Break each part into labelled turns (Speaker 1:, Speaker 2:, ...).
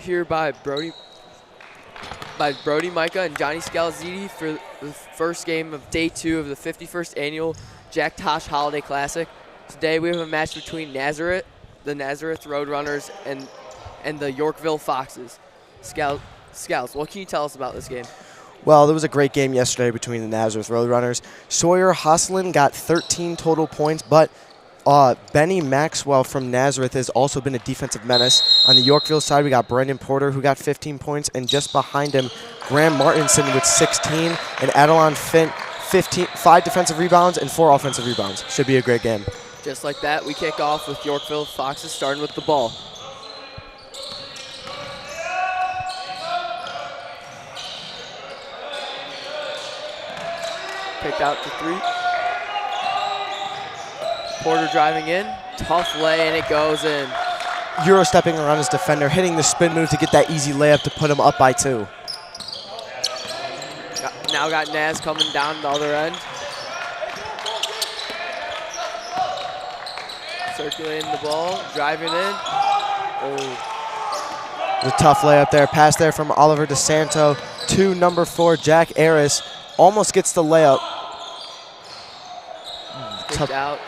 Speaker 1: here by Brody Micah and Johnny Scalziti for the first game of day 2 of the 51st annual Jack Tosh Holiday Classic. Today we have a match between the Nazareth Roadrunners and the Yorkville Foxes. Scouts, what can you tell us about this game?
Speaker 2: Well, there was a great game yesterday between the Nazareth Roadrunners. Sawyer Hosselin got 13 total points, but Benny Maxwell from Nazareth has also been a defensive menace. On the Yorkville side, we got Brendan Porter, who got 15 points, and just behind him, Graham Martinson with 16, and Adelon Fint, 5 defensive rebounds and 4 offensive rebounds. Should be a great game.
Speaker 1: Just like that, we kick off with Yorkville Foxes starting with the ball. Picked out to 3. Porter driving in, tough lay, and it goes in.
Speaker 2: Euro stepping around his defender, hitting the spin move to get that easy layup to put him up by 2.
Speaker 1: Now got Naz coming down the other end. Circulating the ball, driving in. Oh.
Speaker 2: The tough layup there, pass there from Oliver DeSanto to number 4, Jack Aris. Almost gets the layup.
Speaker 1: Kicked out.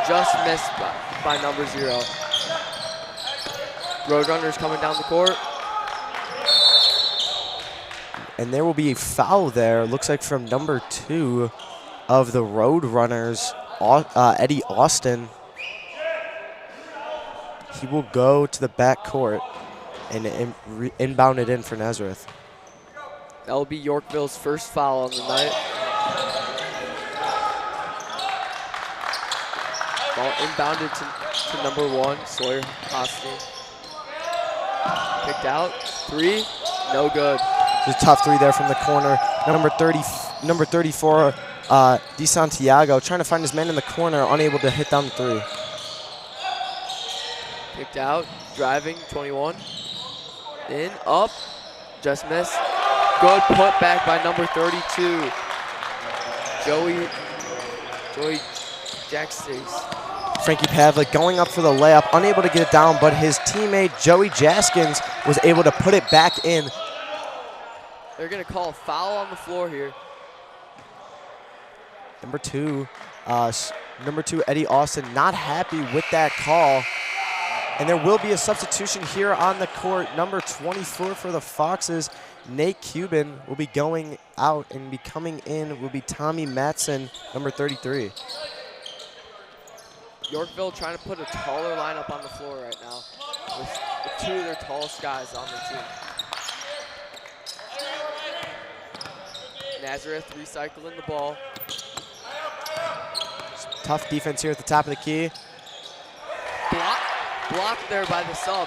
Speaker 1: Just missed by number 0. Roadrunners coming down the court.
Speaker 2: And there will be a foul there. Looks like from number 2 of the Roadrunners, Eddie Austin. He will go to the back court and inbound it in for Nazareth.
Speaker 1: That will be Yorkville's first foul on the night. Ball inbounded to number 1, Sawyer Hostin. Picked out, 3, no good.
Speaker 2: There's a tough 3 there from the corner. Number 34, DeSanto, trying to find his man in the corner, unable to hit down the 3.
Speaker 1: Picked out, driving, 21. In, up, just missed. Good put back by number 32, Joey Jackson.
Speaker 2: Frankie Pavlik going up for the layup, unable to get it down, but his teammate Joey Jaskins was able to put it back in.
Speaker 1: They're going to call a foul on the floor here.
Speaker 2: Number two, Eddie Austin, not happy with that call. And there will be a substitution here on the court. Number 24 for the Foxes, Nate Cuban, will be going out, and be coming in will be Tommy Matson, number 33.
Speaker 1: Yorkville trying to put a taller lineup on the floor right now with 2 of their tallest guys on their team. Nazareth recycling the ball.
Speaker 2: Tough defense here at the top of the key.
Speaker 1: Blocked there by the sub,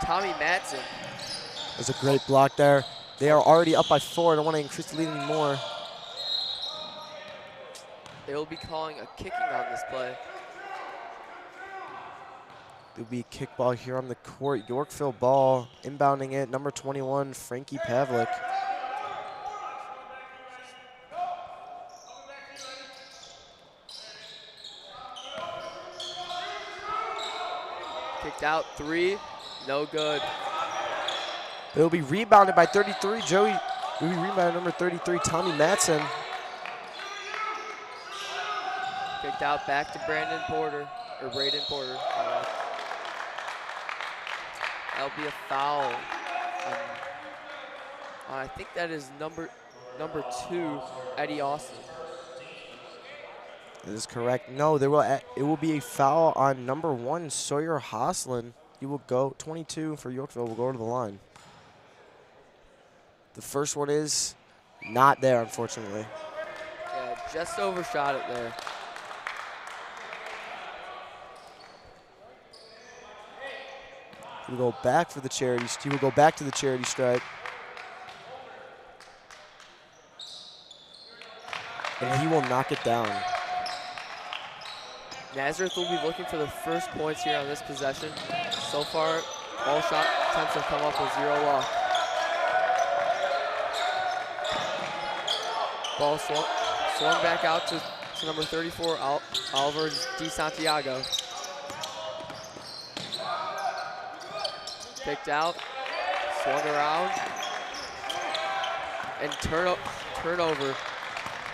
Speaker 1: Tommy Matson.
Speaker 2: There's a great block there. They are already up by 4. I don't want to increase the lead anymore.
Speaker 1: They will be calling a kicking on this play.
Speaker 2: There'll be a kickball here on the court. Yorkville ball, inbounding it, number 21, Frankie Pavlik.
Speaker 1: Kicked out, 3, no good.
Speaker 2: It'll be rebounded by 33, Joey. Will be rebounded number 33, Tommy Matson.
Speaker 1: Kicked out back to Braden Porter. That'll be a foul. I think that is number 2, Eddie Austin.
Speaker 2: That is correct. No, it will be a foul on number 1, Sawyer Hosselin. He will go, 22 for Yorkville, will go to the line. The first one is not there, unfortunately.
Speaker 1: Yeah, just overshot it there.
Speaker 2: He will go back for the charity. He will go back to the charity stripe. And he will knock it down.
Speaker 1: Nazareth will be looking for the first points here on this possession. So far, all shot attempts have come up with 0 luck. Ball swung back out to number 34, Oliver DeSanto. Picked out, swung around, and turnover.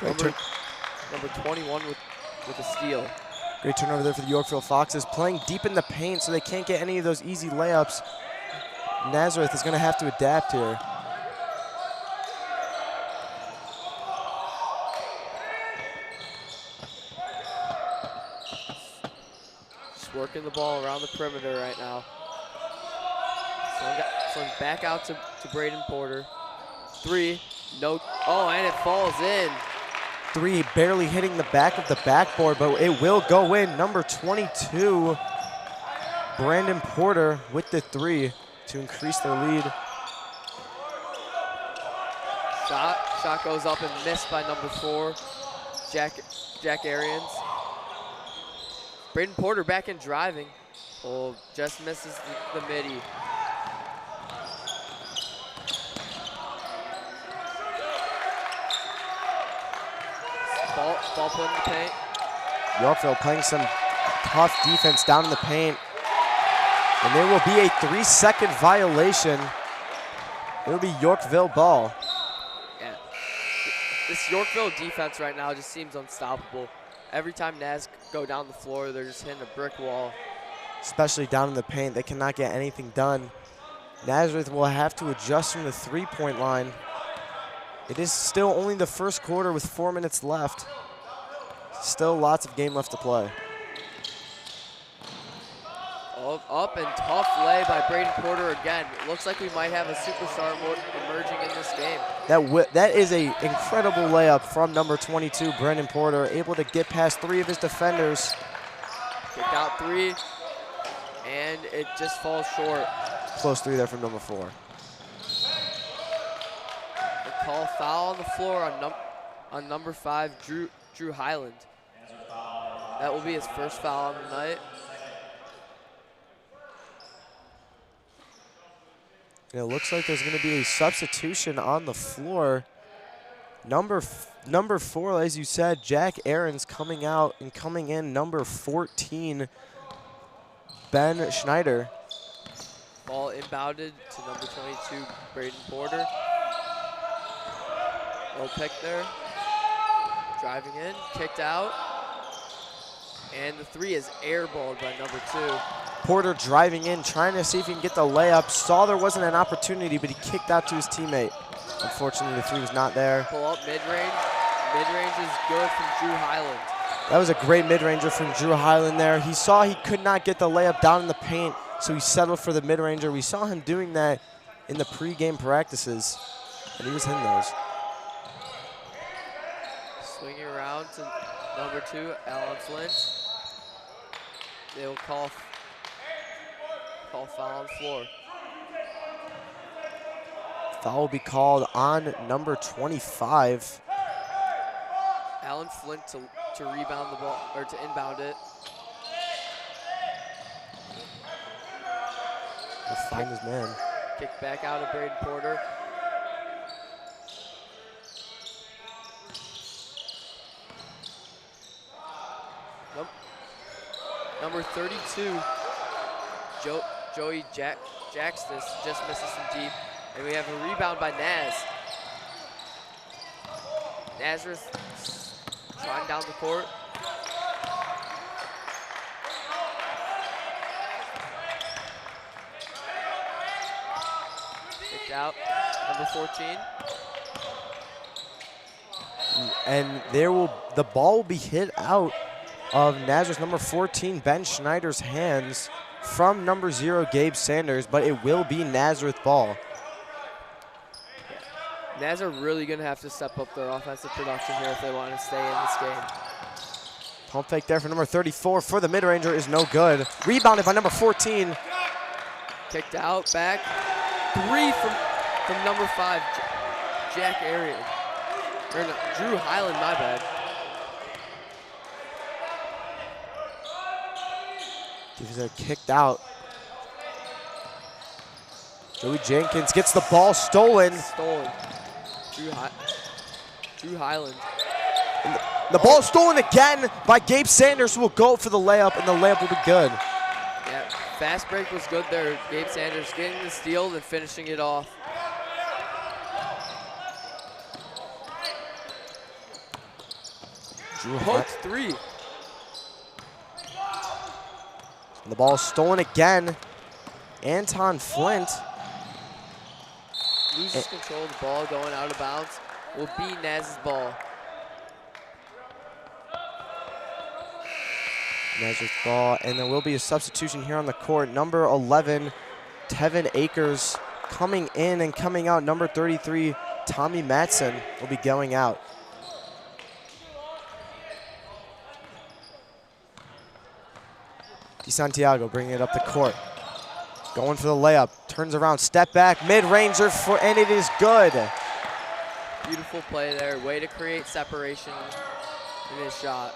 Speaker 1: Number 21 with a steal.
Speaker 2: Great turnover there for the Yorkville Foxes, playing deep in the paint so they can't get any of those easy layups. Nazareth is going to have to adapt here.
Speaker 1: Just working the ball around the perimeter right now. Swung back out to Braden Porter. 3, no, oh, and it falls in.
Speaker 2: 3 barely hitting the back of the backboard, but it will go in. Number 22, Brandon Porter with the 3 to increase their lead.
Speaker 1: Shot goes up and missed by number 4, Jack Arians. Braden Porter back in driving. Oh, just misses the midi. Ball put in the paint.
Speaker 2: Yorkville playing some tough defense down in the paint. And there will be a 3-second violation. It will be Yorkville ball.
Speaker 1: Yeah. This Yorkville defense right now just seems unstoppable. Every time Naz go down the floor, they're just hitting a brick wall.
Speaker 2: Especially down in the paint, they cannot get anything done. Nazareth will have to adjust from the 3-point line. It is still only the first quarter with 4 minutes left. Still lots of game left to play.
Speaker 1: Up and tough lay by Braden Porter again. It looks like we might have a superstar emerging in this game.
Speaker 2: That is an incredible layup from number 22, Brandon Porter, able to get past 3 of his defenders.
Speaker 1: Kicked out 3, and it just falls short.
Speaker 2: Close 3 there from number 4.
Speaker 1: They call foul on the floor on number 5, Drew Highland. That will be his first foul on the night.
Speaker 2: And it looks like there's going to be a substitution on the floor. Number 4, as you said, Jack Aarons coming out, and coming in number 14, Ben Schneider.
Speaker 1: Ball inbounded to number 22, Braden Porter. Low pick there. Driving in, kicked out. And the 3 is airballed by number 2.
Speaker 2: Porter driving in, trying to see if he can get the layup. Saw there wasn't an opportunity, but he kicked out to his teammate. Unfortunately, the 3 was not there.
Speaker 1: Pull up mid-range. Mid-range is good from Drew Highland.
Speaker 2: That was a great mid-ranger from Drew Highland there. He saw he could not get the layup down in the paint, so he settled for the mid-ranger. We saw him doing that in the pre-game practices, and he was hitting those.
Speaker 1: Swinging around to number 2, Alan Flint. They will call foul on the floor.
Speaker 2: Foul will be called on number 25.
Speaker 1: Alan Flint to rebound the ball, or to inbound it.
Speaker 2: He'll find his man.
Speaker 1: Kick back out of Braden Porter. Number 32, Joey Jackstis just misses some deep. And we have a rebound by Naz. Nazareth trying down the court. Kicked out, number 14.
Speaker 2: And the ball will be hit out of Nazareth number 14, Ben Schneider's hands from number 0, Gabe Sanders, but it will be Nazareth ball.
Speaker 1: Naz are really going to have to step up their offensive production here if they want to stay in this game.
Speaker 2: Pump fake there for number 34 for the mid-ranger is no good. Rebounded by number 14.
Speaker 1: Kicked out, back. 3 from number 5, Jack Arian. Or no, Drew Highland, my bad.
Speaker 2: They're kicked out. Joey Jenkins gets the ball stolen.
Speaker 1: Drew Highland.
Speaker 2: And the ball stolen again by Gabe Sanders, who will go for the layup, and the layup will be good.
Speaker 1: Yeah, Fast break was good there. Gabe Sanders getting the steal and finishing it off. Poked three.
Speaker 2: And the ball is stolen again. Anton Flint
Speaker 1: loses control of the ball going out of bounds. Will be Naz's ball.
Speaker 2: Nazareth ball, and there will be a substitution here on the court. Number 11, Tevin Akers coming in, and coming out, number 33, Tommy Matson will be going out. DeSanto bringing it up the court. Going for the layup, turns around, step back, mid-ranger, and it is good.
Speaker 1: Beautiful play there, way to create separation in his shot.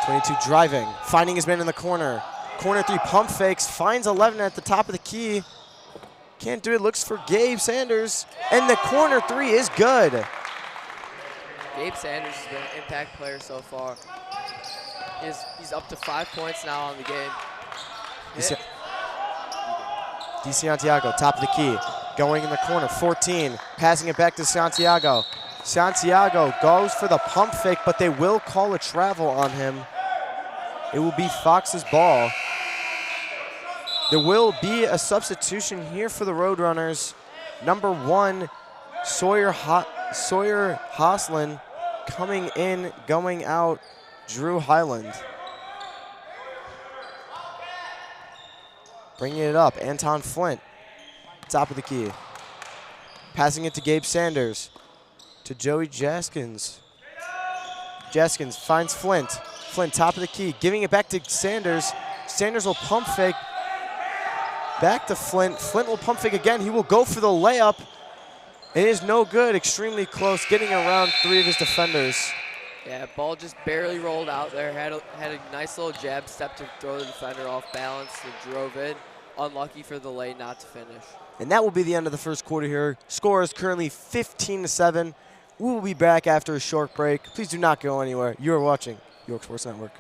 Speaker 2: 22 driving, finding his man in the corner. Corner three, pump fakes, finds 11 at the top of the key. Can't do it, looks for Gabe Sanders, and the corner three is good.
Speaker 1: Gabe Sanders has been an impact player so far. He's up to 5 points now on the game.
Speaker 2: DeSanto, top of the key, going in the corner, 14, passing it back to Santiago. Santiago goes for the pump fake, but they will call a travel on him. It will be Fox's ball. There will be a substitution here for the Roadrunners. Number 1, Sawyer Hoslin coming in, going out, Drew Highland. Bringing it up, Anton Flint, top of the key. Passing it to Gabe Sanders, to Joey Jaskins. Jaskins finds Flint. Flint, top of the key, giving it back to Sanders. Sanders will pump fake. Back to Flint. Flint will pump fake again. He will go for the layup. It is no good, extremely close, getting around 3 of his defenders.
Speaker 1: Yeah, ball just barely rolled out there. Had a nice little jab step to throw the defender off balance and drove in. Unlucky for the lane not to finish.
Speaker 2: And that will be the end of the first quarter here. Score is currently 15-7. We will be back after a short break. Please do not go anywhere. You are watching York Sports Network.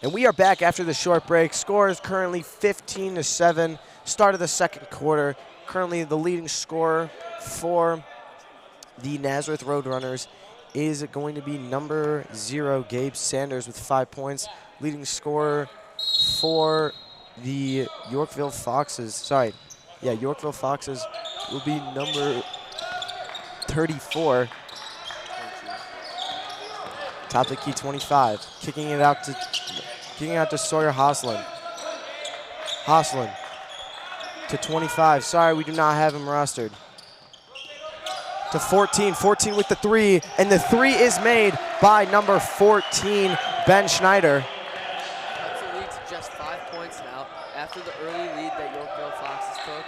Speaker 2: And we are back after the short break. Score is currently 15-7. Start of the second quarter. Currently the leading scorer for the Nazareth Roadrunners is going to be number 0, Gabe Sanders, with 5 points. Leading scorer for the Yorkville Foxes. Yorkville Foxes will be number 34. Top of the key, 25. Kicking it out to Sawyer Hoslin. Hoslin to 25. Sorry, we do not have him rostered. To 14. 14 with the 3, and the 3 is made by number 14, Ben Schneider.
Speaker 1: That's a lead to just 5 points now after the early lead that Yorkville Foxes took.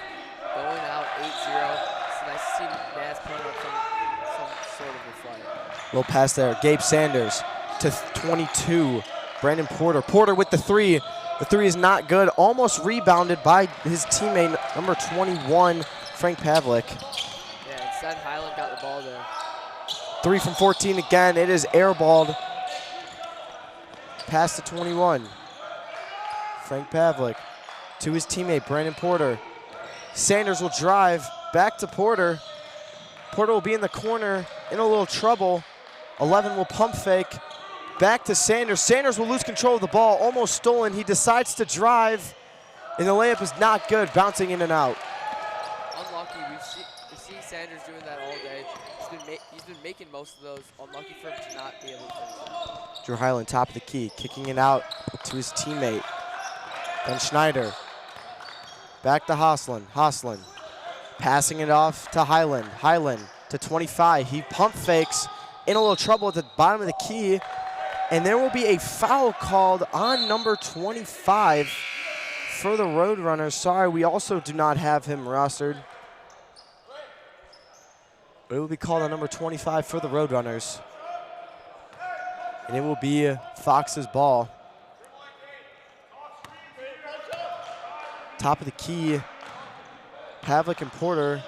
Speaker 1: Going out 8-0. It's nice to see Naz putting up some sort of a fight.
Speaker 2: Little pass there. Gabe Sanders to 22. Brandon Porter. Porter with the 3. The 3 is not good. Almost rebounded by his teammate, number 21, Frank Pavlik.
Speaker 1: Yeah, instead Highland got the ball there.
Speaker 2: 3 from 14 again. It is airballed. Pass to 21. Frank Pavlik to his teammate, Brandon Porter. Sanders will drive back to Porter. Porter will be in the corner in a little trouble. 11 will pump fake. Back to Sanders. Sanders will lose control of the ball. Almost stolen. He decides to drive. And the layup is not good. Bouncing in and out.
Speaker 1: Unlucky. We've seen Sanders doing that all day. He's been making most of those. Unlucky for him to not be able to finish.
Speaker 2: Drew Highland, top of the key. Kicking it out to his teammate. Ben Schneider. Back to Hoslin. Hoslin. Passing it off to Highland. Highland to 25. He pump fakes. In a little trouble at the bottom of the key. And there will be a foul called on number 25 for the Roadrunners. Sorry, we also do not have him rostered. But it will be called on number 25 for the Roadrunners. And it will be Fox's ball. Top of the key, Pavlik and Porter.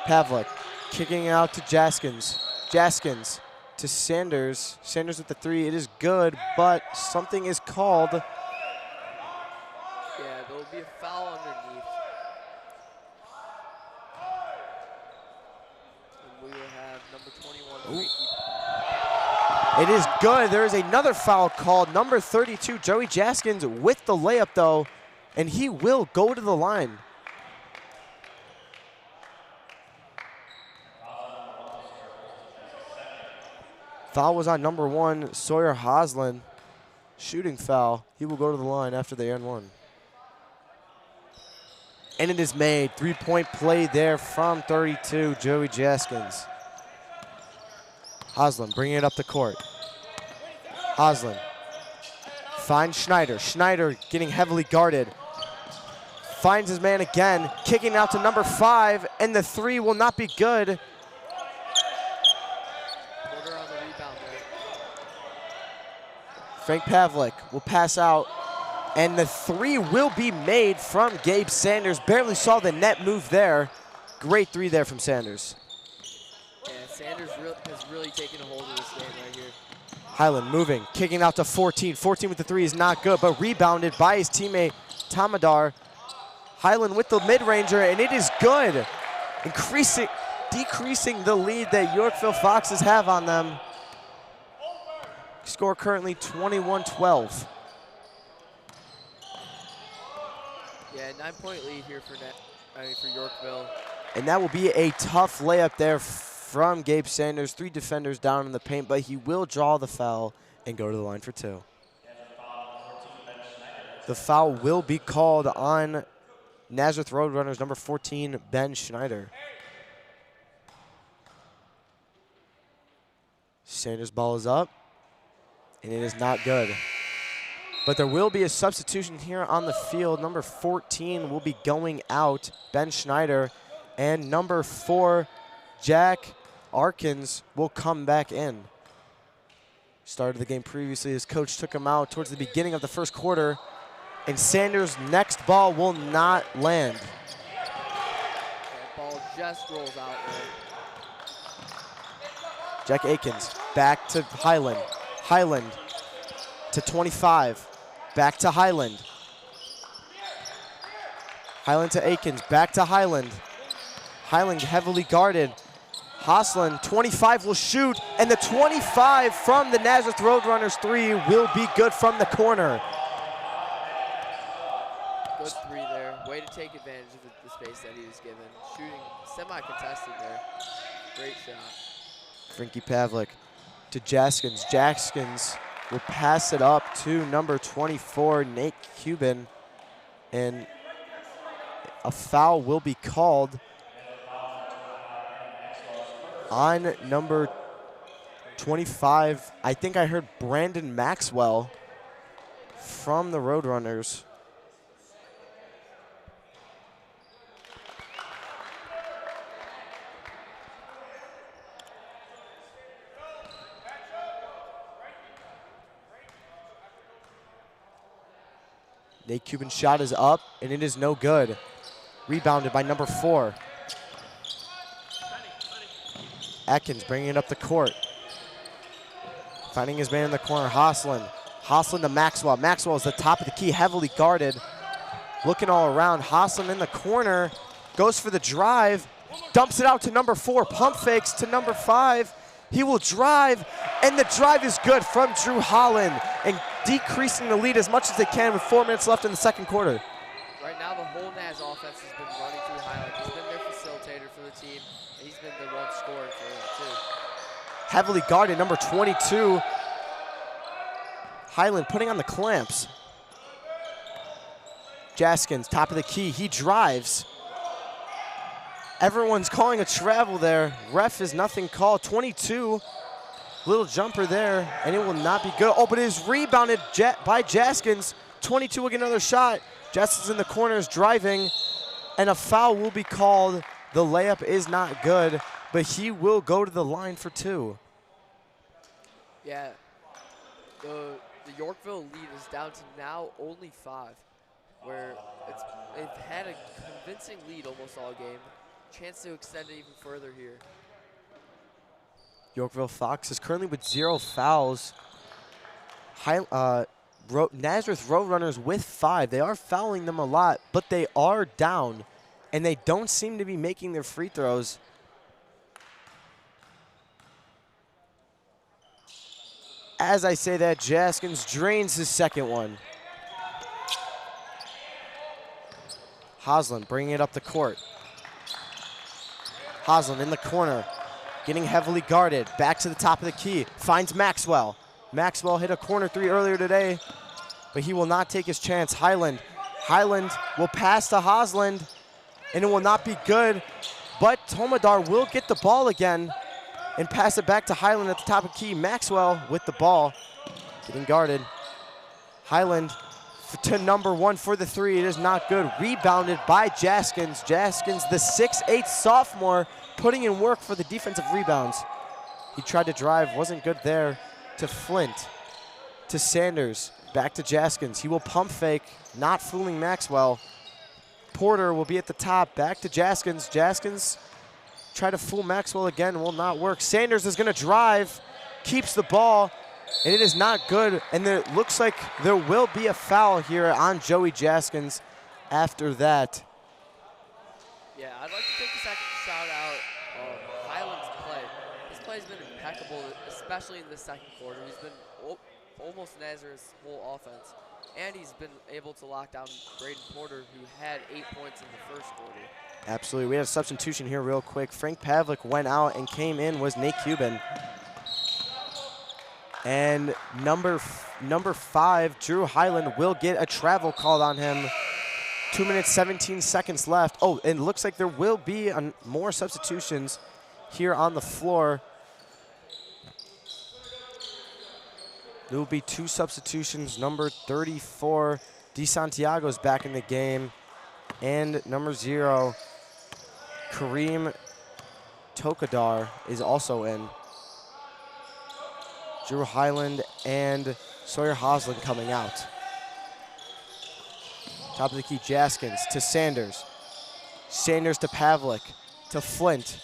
Speaker 2: Pavlik kicking it out to Jaskins. Jaskins to Sanders. Sanders with the three. It is good, but something is called.
Speaker 1: Yeah, there will be a foul underneath. And we will have number 21.
Speaker 2: It is good. There is another foul called. Number 32, Joey Jaskins with the layup, though, and he will go to the line. Foul was on number 1, Sawyer Hoslin. Shooting foul. He will go to the line after the and one. And it is made. Three-point play there from 32, Joey Jaskins. Hoslin bringing it up the court. Hoslin finds Schneider. Schneider getting heavily guarded. Finds his man again. Kicking out to number 5, and the three will not be good. Frank Pavlik will pass out, and the three will be made from Gabe Sanders. Barely saw the net move there. Great three there from Sanders.
Speaker 1: Yeah, Sanders has really taken a hold of this game right here.
Speaker 2: Highland moving, kicking out to 14. 14 with the three is not good, but rebounded by his teammate Tamadar. Highland with the mid-ranger, and it is good. Decreasing the lead that Yorkville Foxes have on them. Score currently 21-12.
Speaker 1: Yeah, 9-point lead here for Yorkville.
Speaker 2: And that will be a tough layup there from Gabe Sanders. 3 defenders down in the paint, but he will draw the foul and go to the line for 2. The foul will be called on Nazareth Roadrunners number 14, Ben Schneider. Sanders' ball is up, and it is not good. But there will be a substitution here on the field. Number 14 will be going out, Ben Schneider, and number 4, Jack Arkins, will come back in. Started the game previously. His coach took him out towards the beginning of the first quarter, and Sanders' next ball will not land.
Speaker 1: That ball just rolls out there.
Speaker 2: Jack Akins back to Highland. Highland to 25. Back to Highland. Highland to Akins. Back to Highland. Highland heavily guarded. Hoslin, 25 will shoot, and the 25 from the Nazareth Roadrunners 3 will be good from the corner.
Speaker 1: Good three there. Way to take advantage of the space that he was given. Shooting semi-contested there. Great shot.
Speaker 2: Frankie Pavlik to Jaskins. Jaskins will pass it up to number 24, Nate Cuban. And a foul will be called on number 25. I think I heard Brandon Maxwell from the Roadrunners. Nate Cuban's shot is up, and it is no good. Rebounded by number 4. Atkins bringing it up the court. Finding his man in the corner, Hoslin. Hoslin to Maxwell. Maxwell is the top of the key, heavily guarded. Looking all around, Hoslin in the corner, goes for the drive, dumps it out to number 4, pump fakes to number 5, He will drive, and the drive is good from Drew Holland, and decreasing the lead as much as they can with 4 minutes left in the second quarter.
Speaker 1: Right now, the whole Naz offense has been running through Highland. He's been their facilitator for the team, and he's been the one scoring for them, too.
Speaker 2: Heavily guarded, number 22. Highland putting on the clamps. Jaskins, top of the key, he drives. Everyone's calling a travel there. Ref is nothing called. 22, little jumper there, and it will not be good. Oh, but it is rebounded by Jaskins. 22 will get another shot. Jaskins in the corners driving, and a foul will be called. The layup is not good, but he will go to the line for 2.
Speaker 1: Yeah, the Yorkville lead is down to now only 5, where they've had a convincing lead almost all game. Chance to extend it even further here.
Speaker 2: Yorkville Fox is currently with 0 fouls. Nazareth Roadrunners with 5. They are fouling them a lot, but they are down, and they don't seem to be making their free throws. As I say that, Jaskins drains his second one. Hosland bringing it up the court. Hosland in the corner, getting heavily guarded. Back to the top of the key, finds Maxwell. Maxwell hit a corner 3 earlier today, but he will not take his chance. Highland will pass to Hosland, and it will not be good, but Tomadar will get the ball again and pass it back to Highland at the top of the key. Maxwell with the ball, getting guarded. Highland to number 1 for the 3. It is not good. Rebounded by Jaskins. Jaskins, the 6'8" sophomore, putting in work for the defensive rebounds. He tried to drive, wasn't good there. To Flint, to Sanders, back to Jaskins. He will pump fake, not fooling Maxwell. Porter will be at the top, back to Jaskins. Jaskins try to fool Maxwell again, will not work. Sanders is gonna drive, keeps the ball, and it is not good, and it looks like there will be a foul here on Joey Jaskins after that.
Speaker 1: Yeah, I'd like to take a second to shout out Highland's play. His play has been impeccable, especially in the second quarter. He's been almost Nazareth's whole offense, and he's been able to lock down Braden Porter, who had 8 points in the first quarter.
Speaker 2: Absolutely. We had a substitution here real quick. Frank Pavlik went out, and came in was Nate Cuban. And number 5, Drew Highland, will get a travel called on him. 2 minutes, 17 seconds left. Oh, and it looks like there will be more substitutions here on the floor. There will be 2 substitutions. Number 34, DeSanto is back in the game. And number 0, Kareem Tokadar is also in. Drew Highland and Sawyer Hosland coming out. Top of the key, Jaskins to Sanders. Sanders to Pavlik, to Flint.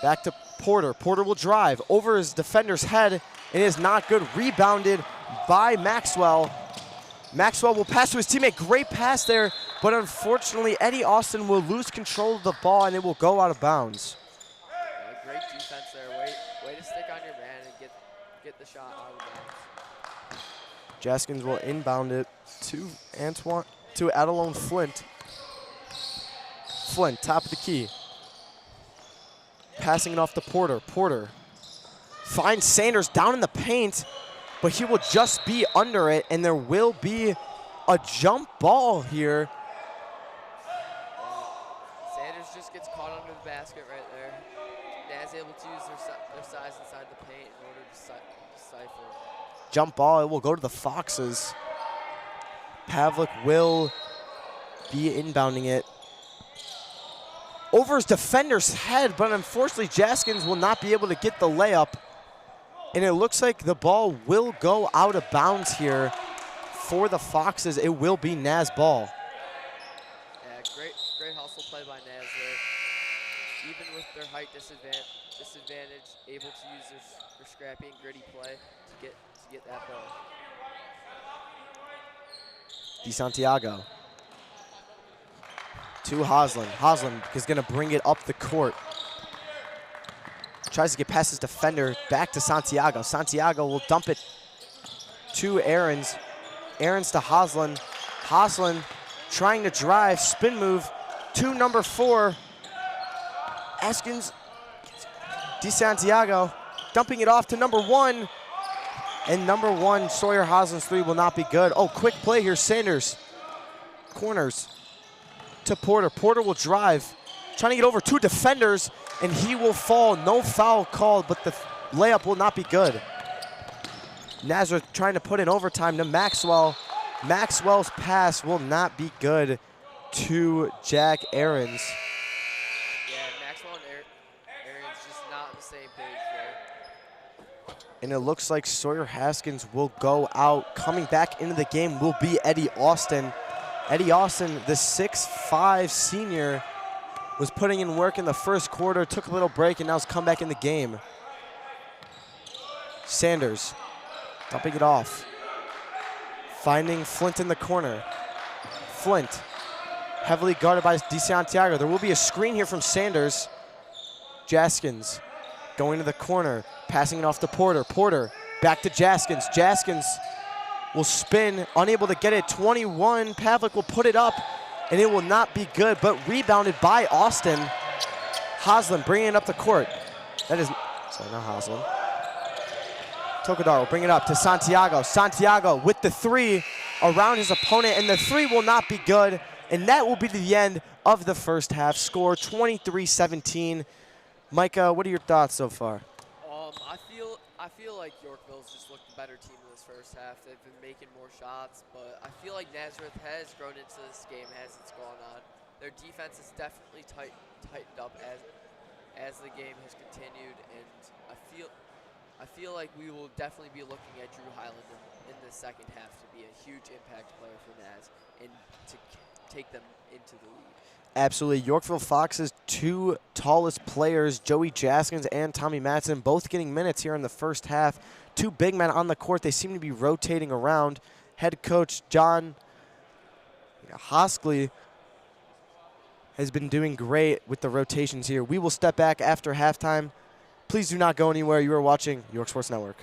Speaker 2: Back to Porter. Porter will drive over his defender's head. It is not good. Rebounded by Maxwell. Maxwell will pass to his teammate. Great pass there, but unfortunately Eddie Austin will lose control of the ball, and it will go out of bounds.
Speaker 1: Yeah, great defense there. Way to stick on your man and get the shot out of bounds.
Speaker 2: Jaskins will inbound it to Adelone Flint. Flint, top of the key. Passing it off to Porter. Porter finds Sanders down in the paint, but he will just be under it, and there will be a jump ball here.
Speaker 1: Sanders just gets caught under the basket right there. Naz able to use their size inside the paint in order to decipher.
Speaker 2: Jump ball, it will go to the Foxes. Pavlik will be inbounding it over his defender's head, but unfortunately Jaskins will not be able to get the layup. And it looks like the ball will go out of bounds here for the Foxes. It will be Naz ball.
Speaker 1: Yeah, great hustle play by Naz there. Even with their height disadvantage, able to use their scrappy and gritty play to get that ball.
Speaker 2: DeSanto to Hosland. Hosland is going to bring it up the court. Tries to get past his defender, back to Santiago. Santiago will dump it to Aarons. Aarons to Haslin. Haslin trying to drive, spin move to number 4. Askins, DeSanto, dumping it off to number 1. And number 1, Sawyer Haslin's 3 will not be good. Oh, quick play here, Sanders. Corners to Porter. Porter will drive, trying to get over 2 defenders, and he will fall. No foul called, but the layup will not be good. Nazareth trying to put in overtime to Maxwell. Maxwell's pass will not be good to Jack Aarons.
Speaker 1: Yeah, Maxwell and Aaron's just not on the same page there.
Speaker 2: And it looks like Sawyer Haskins will go out. Coming back into the game will be Eddie Austin. Eddie Austin, the 6'5" senior, was putting in work in the first quarter, took a little break, and now's come back in the game. Sanders dumping it off. Finding Flint in the corner. Flint, heavily guarded by DeSanto. There will be a screen here from Sanders. Jaskins going to the corner, passing it off to Porter. Porter back to Jaskins. Jaskins will spin, unable to get it. 21, Pavlik will put it up, and it will not be good, but rebounded by Austin. Haslin bringing it up the court. That is, sorry, not Haslin. Tokadar will bring it up to Santiago. Santiago with the 3 around his opponent, and the 3 will not be good, and that will be the end of the first half. Score 23-17. Micah, what are your thoughts so far?
Speaker 1: I feel like Yorkville's just looked the better team in this first half. They've been making more shots, but I feel like Nazareth has grown into this game as it's gone on. Their defense has definitely tightened up as the game has continued, and I feel like we will definitely be looking at Drew Highland in the second half to be a huge impact player for Naz and to take them into the lead.
Speaker 2: Absolutely. Yorkville Fox's 2 tallest players, Joey Jaskins and Tommy Matson, both getting minutes here in the first half. 2 big men on the court. They seem to be rotating around. Head coach John Hoskley has been doing great with the rotations here. We will step back after halftime. Please do not go anywhere. You are watching York Sports Network.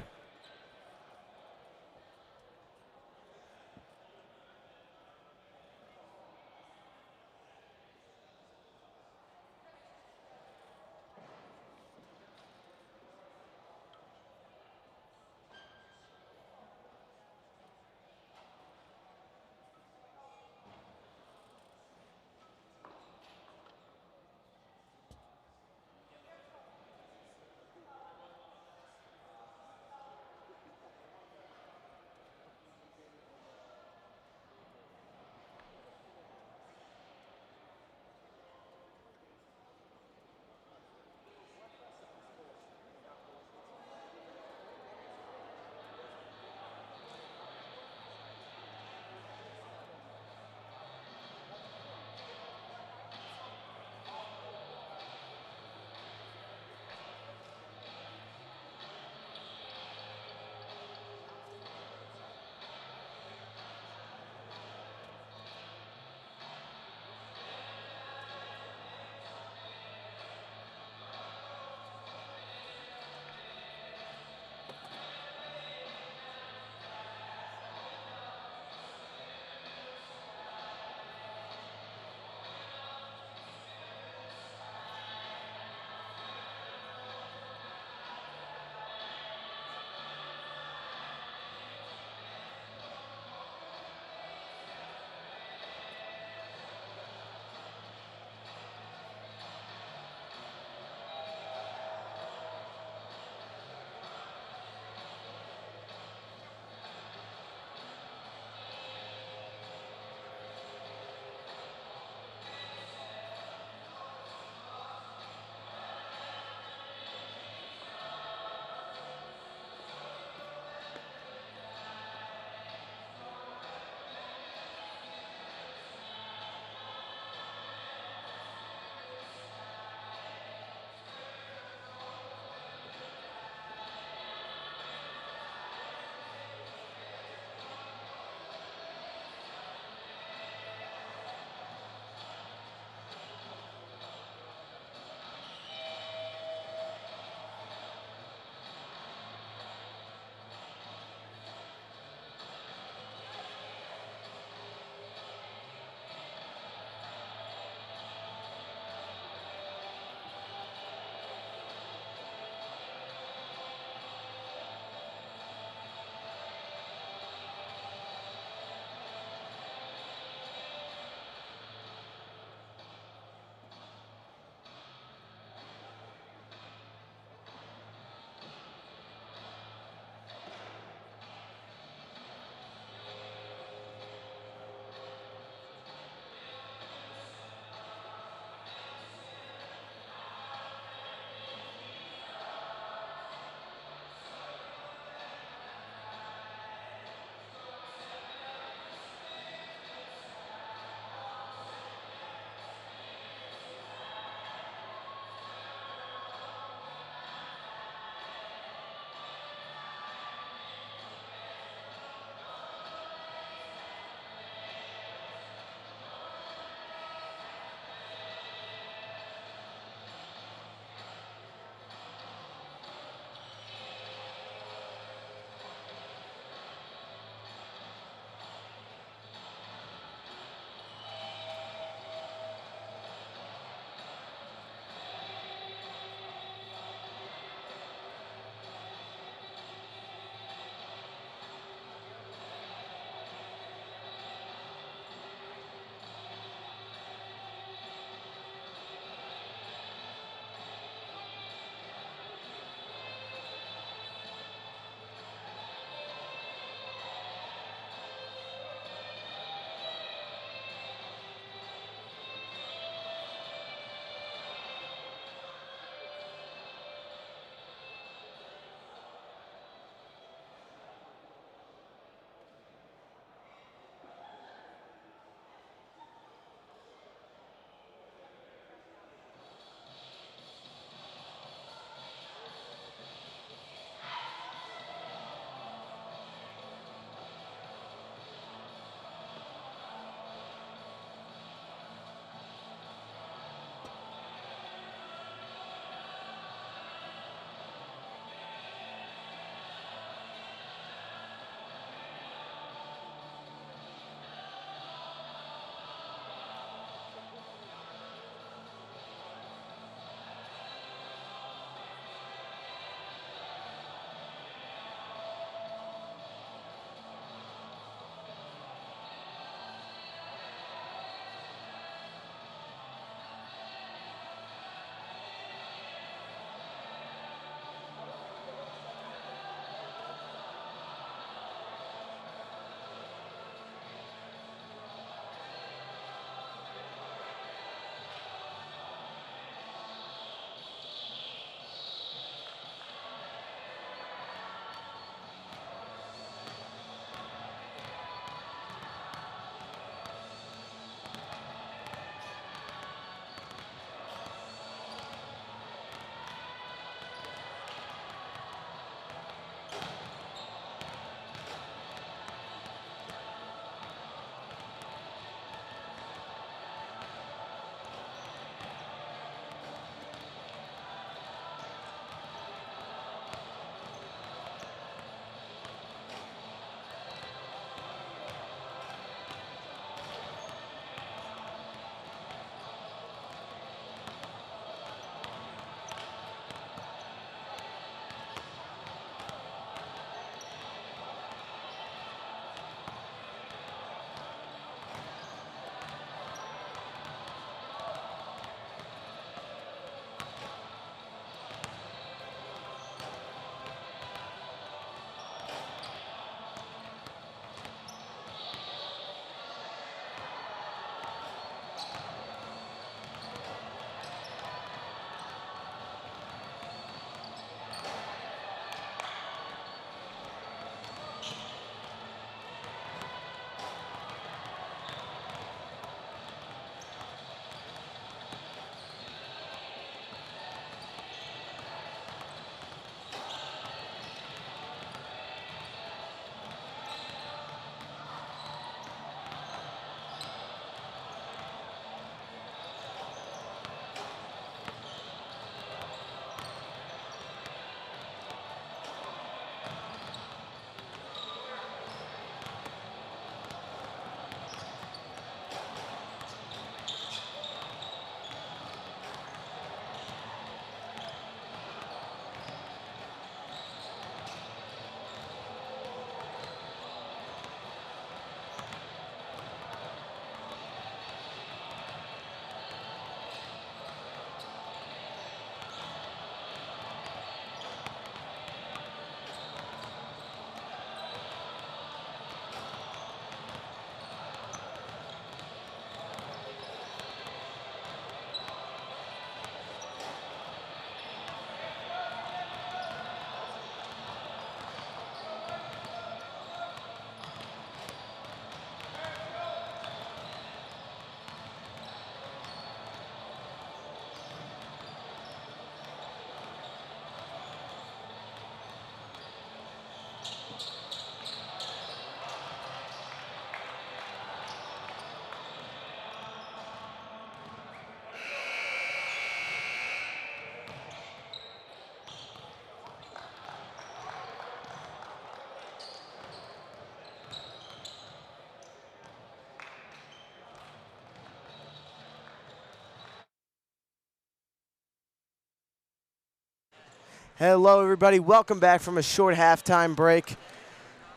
Speaker 2: Hello, everybody. Welcome back from a short halftime break.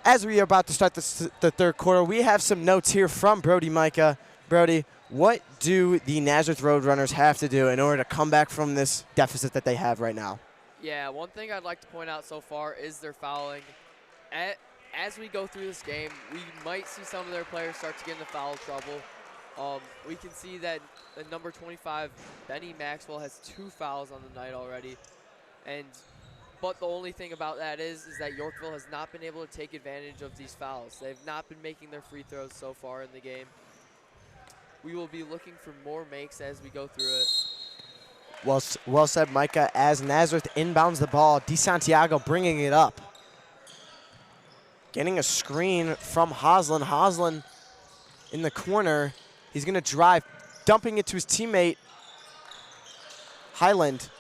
Speaker 2: As we are about to start the third quarter, we have some notes here from Brody Micah. Brody, what do the Nazareth Roadrunners have to do in order to come back from this deficit that they have right now?
Speaker 1: Yeah, one thing I'd like to point out so far is their fouling. As we go through this game, we might see some of their players start to get into foul trouble. We can see that the number 25, Benny Maxwell, has 2 fouls on the night already. But the only thing about that is that Yorkville has not been able to take advantage of these fouls. They've not been making their free throws so far in the game. We will be looking for more makes as we go through it.
Speaker 2: Well said, Micah. As Nazareth inbounds the ball, DeSanto bringing it up. Getting a screen from Haslin. Haslin in the corner. He's going to drive, dumping it to his teammate, Highland.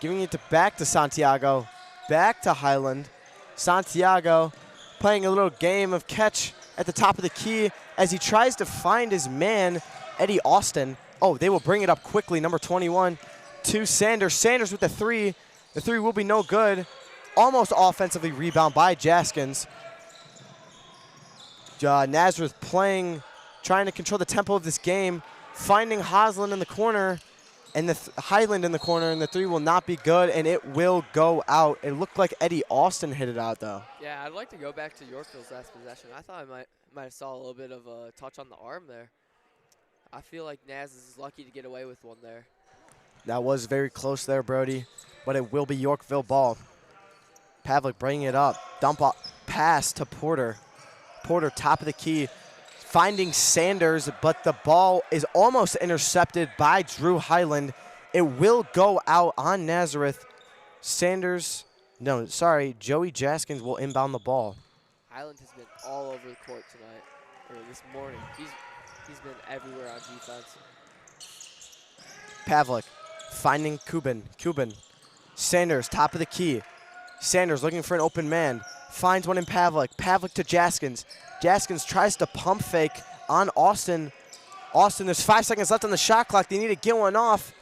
Speaker 2: Giving it back to Santiago. Back to Highland. Santiago playing a little game of catch at the top of the key as he tries to find his man, Eddie Austin. Oh, they will bring it up quickly. Number 21 to Sanders. Sanders with the three. The three will be no good. Almost offensively rebound by Jaskins. Nazareth trying to control the tempo of this game. Finding Haslin in the corner. And Highland in the corner, and the three will not be good, and it will go out. It looked like Eddie Austin hit it out, though.
Speaker 1: Yeah, I'd like to go back to Yorkville's last possession. I thought I might have saw a little bit of a touch on the arm there. I feel like Naz is lucky to get away with one there.
Speaker 2: That was very close there, Brody, but it will be Yorkville ball. Pavlik bringing it up. Dump pass to Porter. Porter, top of the key. Finding Sanders, but the ball is almost intercepted by Drew Highland. It will go out on Nazareth. Joey Jaskins will inbound the ball.
Speaker 1: Highland has been all over the court tonight, or this morning. He's been everywhere on defense.
Speaker 2: Pavlik finding Kubin. Sanders, top of the key. Sanders looking for an open man. Finds one in Pavlik. Pavlik to Jaskins. Jaskins tries to pump fake on Austin. Austin, there's 5 seconds left on the shot clock. They need to get one off.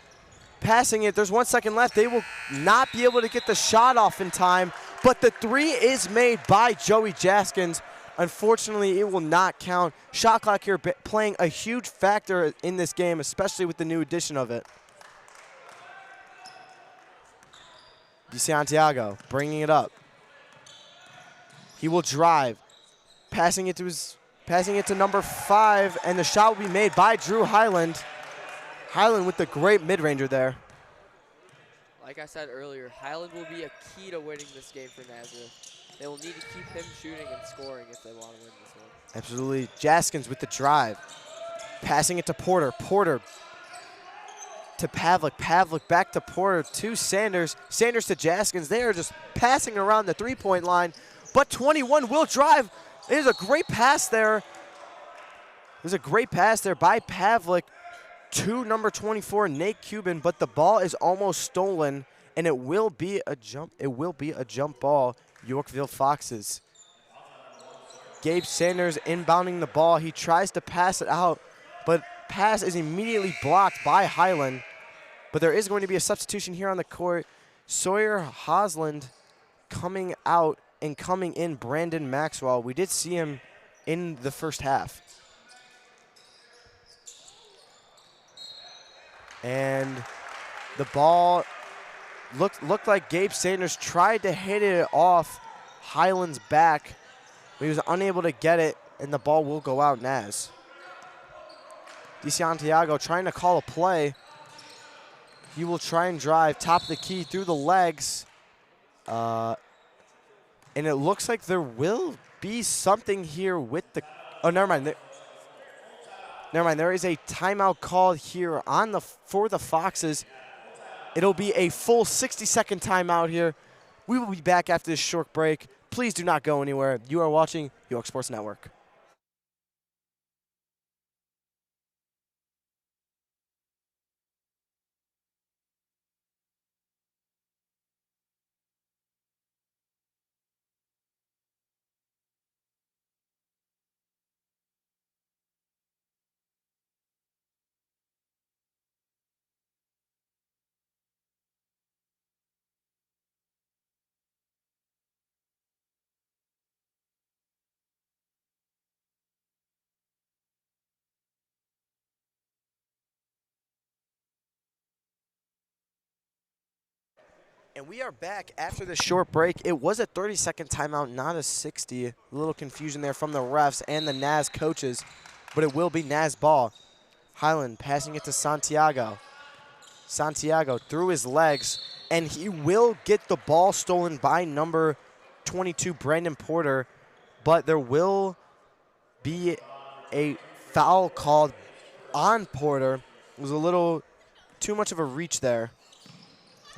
Speaker 2: Passing it, there's 1 second left. They will not be able to get the shot off in time, but the three is made by Joey Jaskins. Unfortunately, it will not count. Shot clock here playing a huge factor in this game, especially with the new addition of it. DeSanto bringing it up. He will drive. Passing it to number 5, and the shot will be made by Drew Highland. Highland with the great mid-ranger there.
Speaker 1: Like I said earlier, Highland will be a key to winning this game for Nazareth. They will need to keep him shooting and scoring if they want to win this one.
Speaker 2: Absolutely. Jaskins with the drive. Passing it to Porter. Porter to Pavlik. Pavlik back to Porter to Sanders. Sanders to Jaskins. They are just passing around the three-point line, but 21 will drive. There's a great pass there. There's a great pass there by Pavlik to number 24, Nate Cuban, but the ball is almost stolen, and it will be a jump. It will be a jump ball, Yorkville Foxes. Gabe Sanders inbounding the ball. He tries to pass it out, but pass is immediately blocked by Highland. But there is going to be a substitution here on the court. Sawyer Hosland coming out and coming in Brandon Maxwell. We did see him in the first half. And the ball looked like Gabe Sanders tried to hit it off Highland's back, but he was unable to get it, and the ball will go out Naz. DeSanto trying to call a play. He will try and drive top of the key through the legs. And it looks like there will be something here with the... Oh, never mind. There is a timeout called here for the Foxes. It'll be a full 60-second timeout here. We will be back after this short break. Please do not go anywhere. You are watching York Sports Network. And we are back after the short break. It was a 30-second timeout, not a 60. A little confusion there from the refs and the Naz coaches, but it will be Naz ball. Highland passing it to Santiago. Santiago through his legs, and he will get the ball stolen by number 22, Brandon Porter, but there will be a foul called on Porter. It was a little too much of a reach there.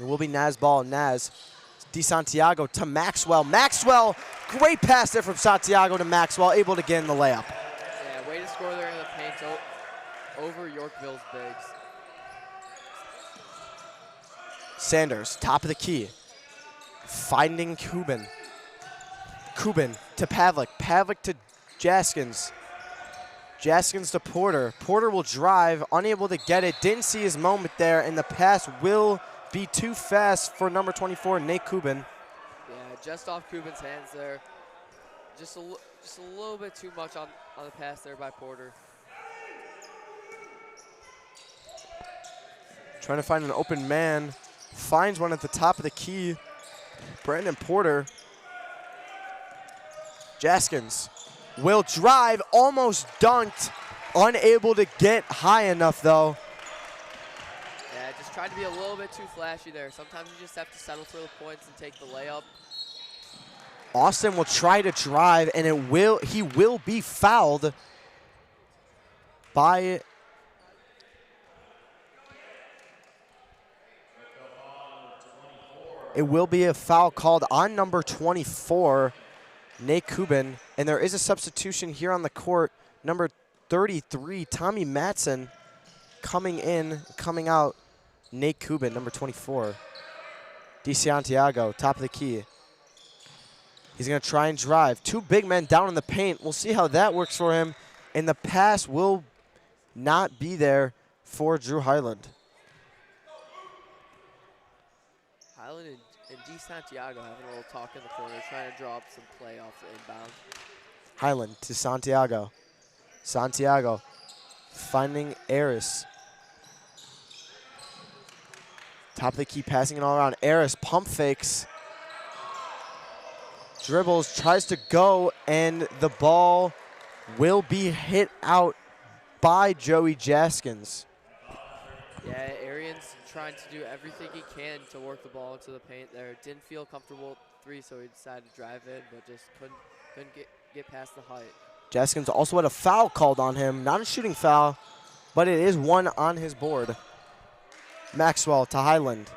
Speaker 2: It will be Naz ball. Naz, DeSanto to Maxwell. Maxwell, great pass there from Santiago to Maxwell, able to get in the layup.
Speaker 1: Yeah, way to score there in the paint over Yorkville's bigs.
Speaker 2: Sanders, top of the key, finding Kubin. Kubin to Pavlik. Pavlik to Jaskins. Jaskins to Porter. Porter will drive, unable to get it. Didn't see his moment there, and the pass will be too fast for number 24, Nate Kubin.
Speaker 1: Yeah, just off Kubin's hands there. Just a little bit too much on the pass there by Porter.
Speaker 2: Trying to find an open man. Finds one at the top of the key. Brandon Porter. Jaskins will drive, almost dunked. Unable to get high enough though.
Speaker 1: Yeah, just tried to be a little bit too flashy there. Sometimes you just have to settle for the points and take the layup.
Speaker 2: Austin will try to drive, and he will be fouled by it will be a foul called on number 24, Nate Kubin, and there is a substitution here on the court. Number 33, Tommy Matson, coming in, coming out. Nate Kubin, number 24. DeSanto, top of the key. He's going to try and drive. Two big men down in the paint. We'll see how that works for him. And the pass will not be there for Drew Highland.
Speaker 1: Highland and DeSanto having a little talk in the corner, trying to draw up some play off the inbound.
Speaker 2: Highland to Santiago. Santiago finding Aris. Top of the key, passing it all around. Aris pump fakes. Dribbles, tries to go, and the ball will be hit out by Joey Jaskins.
Speaker 1: Yeah, Arian's trying to do everything he can to work the ball into the paint there. Didn't feel comfortable at three, so he decided to drive in, but just couldn't get past the height.
Speaker 2: Jaskins also had a foul called on him. Not a shooting foul, but it is one on his board. Maxwell to Highland.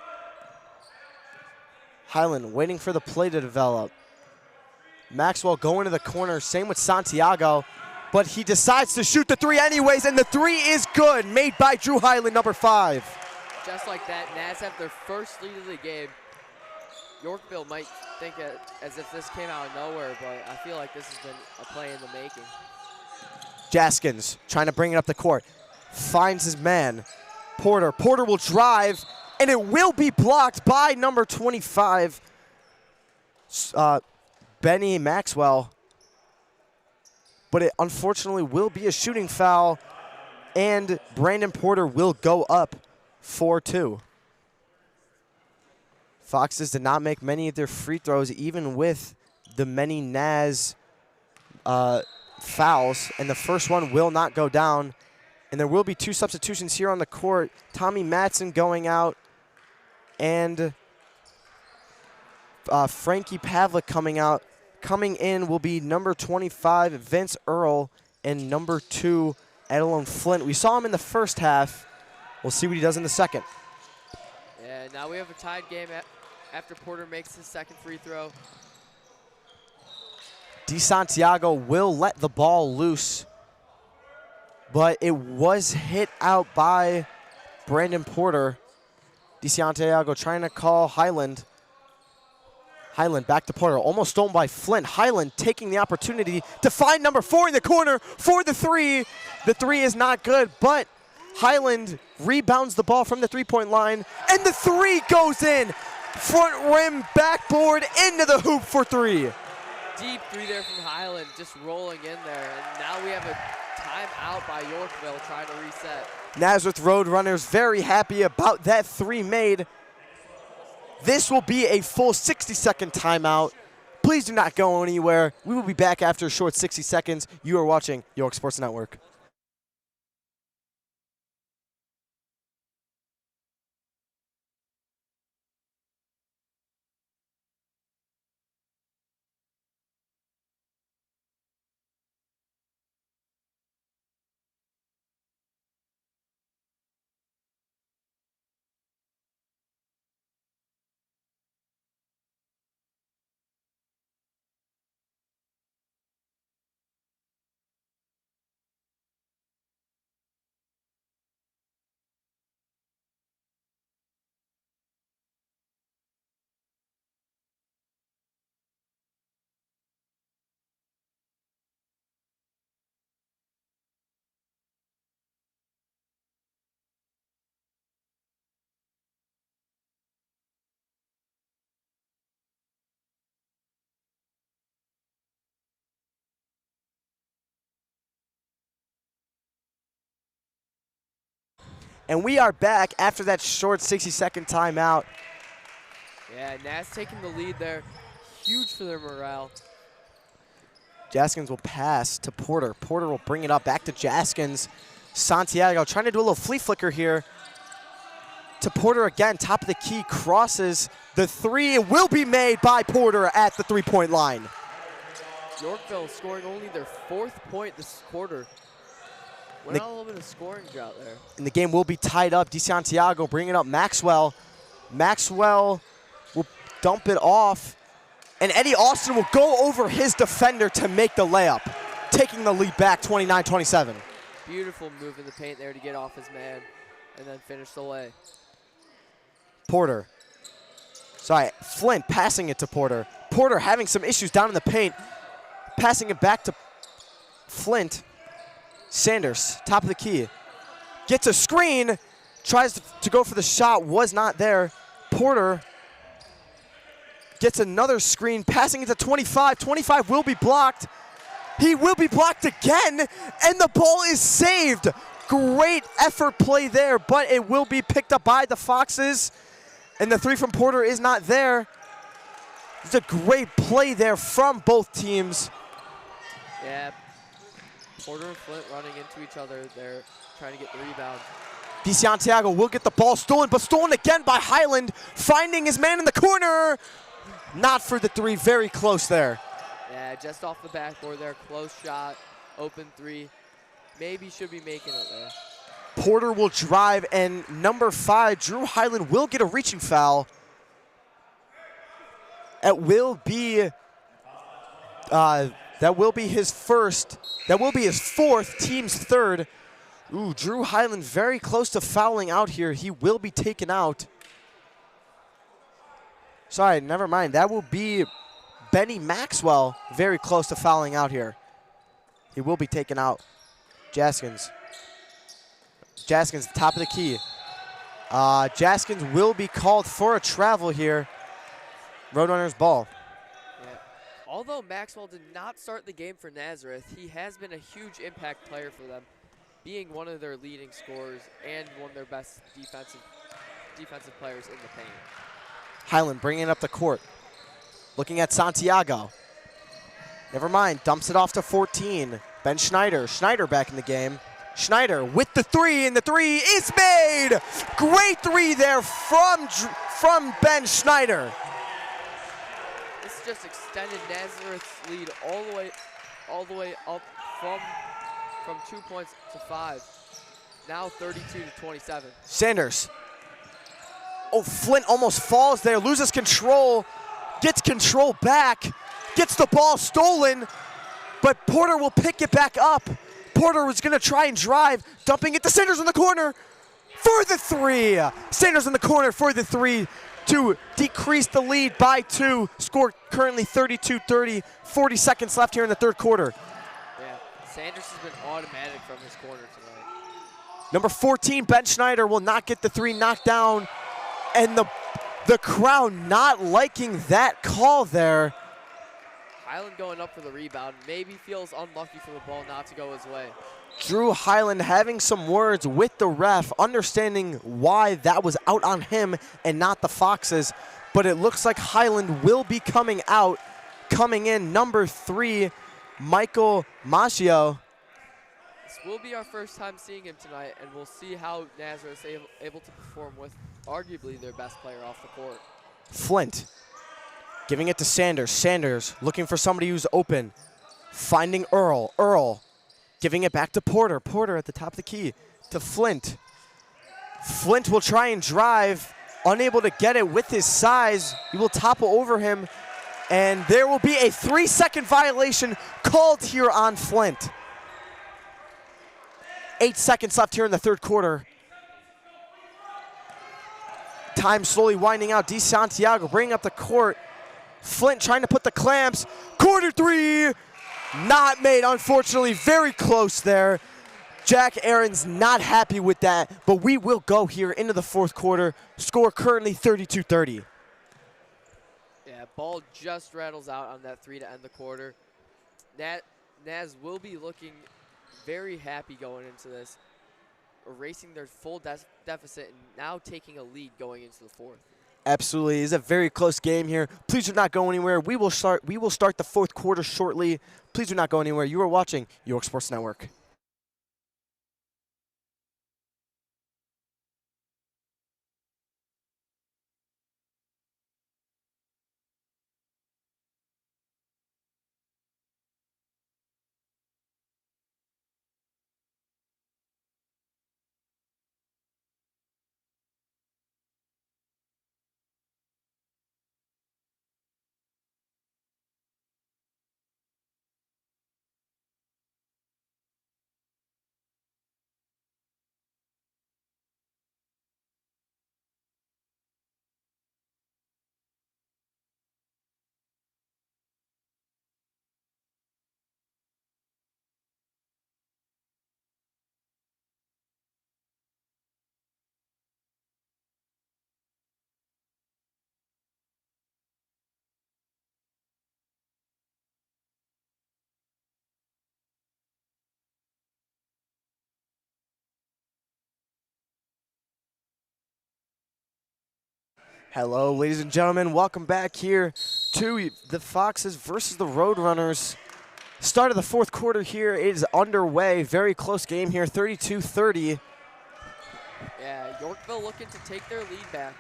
Speaker 2: Highland waiting for the play to develop. Maxwell going to the corner, same with Santiago, but he decides to shoot the three anyways, and the three is good, made by Drew Highland, number 5.
Speaker 1: Just like that, Naz have their first lead of the game. Yorkville might think as if this came out of nowhere, but I feel like this has been a play in the making.
Speaker 2: Jaskins trying to bring it up the court, finds his man, Porter. Porter will drive, and it will be blocked by number 25, Benny Maxwell. But it unfortunately will be a shooting foul, and Brandon Porter will go up 4-2. Foxes did not make many of their free throws, even with the many Naz fouls, and the first one will not go down. And there will be two substitutions here on the court. Tommy Matson going out, and Frankie Pavlik coming out. Coming in will be number 25, Vince Earl, and number 2, Adelon Flint. We saw him in the first half. We'll see what he does in the second.
Speaker 1: Yeah, now we have a tied game after Porter makes his second free throw.
Speaker 2: DeSanto will let the ball loose, but it was hit out by Brandon Porter. DeSanto trying to call Highland. Highland back to Porter, almost stolen by Flint. Highland taking the opportunity to find number 4 in the corner for the three. The three is not good, but Highland rebounds the ball from the three-point line, and the three goes in. Front rim, backboard, into the hoop for 3.
Speaker 1: Deep three there from Highland, just rolling in there. And now we have a timeout by Yorkville trying to reset.
Speaker 2: Nazareth Roadrunners very happy about that 3 made. This will be a full 60-second timeout. Please do not go anywhere. We will be back after a short 60 seconds. You are watching York Sports Network. And we are back after that short 60-second timeout.
Speaker 1: Yeah, Naz taking the lead there. Huge for their morale.
Speaker 2: Jaskins will pass to Porter. Porter will bring it up back to Jaskins. Santiago trying to do a little flea flicker here. To Porter again, top of the key, crosses the three. It will be made by Porter at the three-point line.
Speaker 1: Yorkville scoring only their 4th point this quarter. Went on a little bit of scoring drought there.
Speaker 2: And the game will be tied up. DeSanto bringing up Maxwell. Maxwell will dump it off. And Eddie Austin will go over his defender to make the layup, taking the lead back 29-27.
Speaker 1: Beautiful move in the paint there to get off his man and then finish the lay.
Speaker 2: Porter. Sorry, Flint passing it to Porter. Porter having some issues down in the paint. Passing it back to Flint. Sanders, top of the key. Gets a screen. Tries to go for the shot. Was not there. Porter gets another screen. Passing it to 25. 25 will be blocked. He will be blocked again. And the ball is saved. Great effort play there, but it will be picked up by the Foxes. And the three from Porter is not there. It's a great play there from both teams.
Speaker 1: Yeah, Porter and Flint running into each other. They're trying to get the rebound.
Speaker 2: DeSanto will get the ball stolen, but stolen again by Highland, finding his man in the corner. Not for the three, very close there.
Speaker 1: Yeah, just off the backboard there, close shot, open three. Maybe should be making it there.
Speaker 2: Porter will drive, and number 5, Drew Highland, will get a reaching foul. It will be, that will be his first. That will be his 4th, team's 3rd. Ooh, Drew Highland very close to fouling out here. He will be taken out. Sorry, never mind. That will be Benny Maxwell very close to fouling out here. He will be taken out. Jaskins, top of the key. Jaskins will be called for a travel here. Roadrunners ball.
Speaker 1: Yeah. Although Maxwell did not start the game for Nazareth, he has been a huge impact player for them, being one of their leading scorers and one of their best defensive players in the paint.
Speaker 2: Highland bringing it up the court. Looking at Santiago. Never mind, dumps it off to 14. Ben Schneider. Schneider back in the game. Schneider with the three, and the three is made! Great three there from Ben Schneider.
Speaker 1: This just extended Nazareth's lead all the way up from 2 points to 5. Now 32-27.
Speaker 2: Sanders. Oh, Flint almost falls there, loses control, gets control back, gets the ball stolen, but Porter will pick it back up. Porter was going to try and drive, dumping it to Sanders in the corner for the three. Sanders in the corner for the three to decrease the lead by 2. Score currently 32-30, 40 seconds left here in the 3rd quarter.
Speaker 1: Yeah, Sanders has been automatic from his corner tonight.
Speaker 2: Number 14, Ben Schneider, will not get the three knocked down, and the crowd not liking that call there.
Speaker 1: Highland going up for the rebound. Maybe feels unlucky for the ball not to go his way.
Speaker 2: Drew Highland having some words with the ref, understanding why that was out on him and not the Foxes. but it looks like Highland will be coming out. Coming in, number 3, Michael Maschio.
Speaker 1: This will be our first time seeing him tonight, and we'll see how Nazareth is able to perform with arguably their best player off the court.
Speaker 2: Flint giving it to Sanders. Sanders looking for somebody who's open. Finding Earl. Earl giving it back to Porter. Porter at the top of the key to Flint. Flint will try and drive. Unable to get it with his size. He will topple over him. And there will be a 3-second violation called here on Flint. 8 seconds left here in the third quarter. Time slowly winding out. DeSanto bringing up the court. Flint trying to put the clamps. Corner 3, not made, unfortunately. Very close there. Jack Aaron's not happy with that, but we will go here into the fourth quarter. Score currently 32-30.
Speaker 1: Yeah, ball just rattles out on that 3 to end the quarter. Naz will be looking very happy going into this, erasing their full deficit and now taking a lead going into the fourth.
Speaker 2: Absolutely, it's a very close game here. Please do not go anywhere. We will start the fourth quarter shortly. Please do not go anywhere. You are watching York Sports Network. Hello, ladies and gentlemen. Welcome back here to the Foxes versus the Roadrunners. Start of the fourth quarter here is underway. Very close game here, 32-30.
Speaker 1: Yeah, Yorkville looking to take their lead back.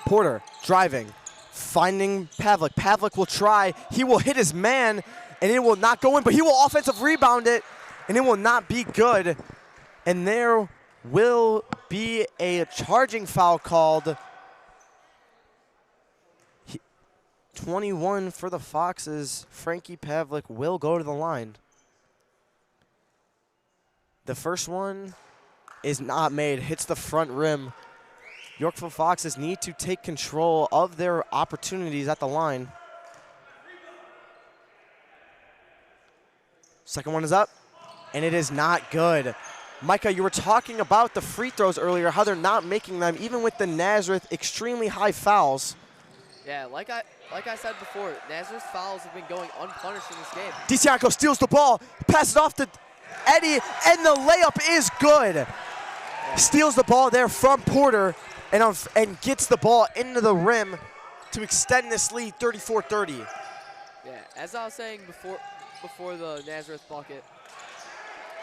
Speaker 2: Porter driving, finding Pavlik. Pavlik will try. He will hit his man, and it will not go in, but he will offensive rebound it, and it will not be good. And there will be a charging foul called. 21 for the Foxes. Frankie Pavlik will go to the line. The first one is not made, hits the front rim. Yorkville Foxes need to take control of their opportunities at the line. Second one is up, and it is not good. Micah, you were talking about the free throws earlier, how they're not making them, even with the Nazareth extremely high fouls.
Speaker 1: Yeah, like I said before, Nazareth's fouls have been going unpunished in this game.
Speaker 2: DeSanto steals the ball, passes off to Eddie, and the layup is good. Steals the ball there from Porter and gets the ball into the rim to extend this lead 34-30.
Speaker 1: Yeah, as I was saying before the Nazareth bucket,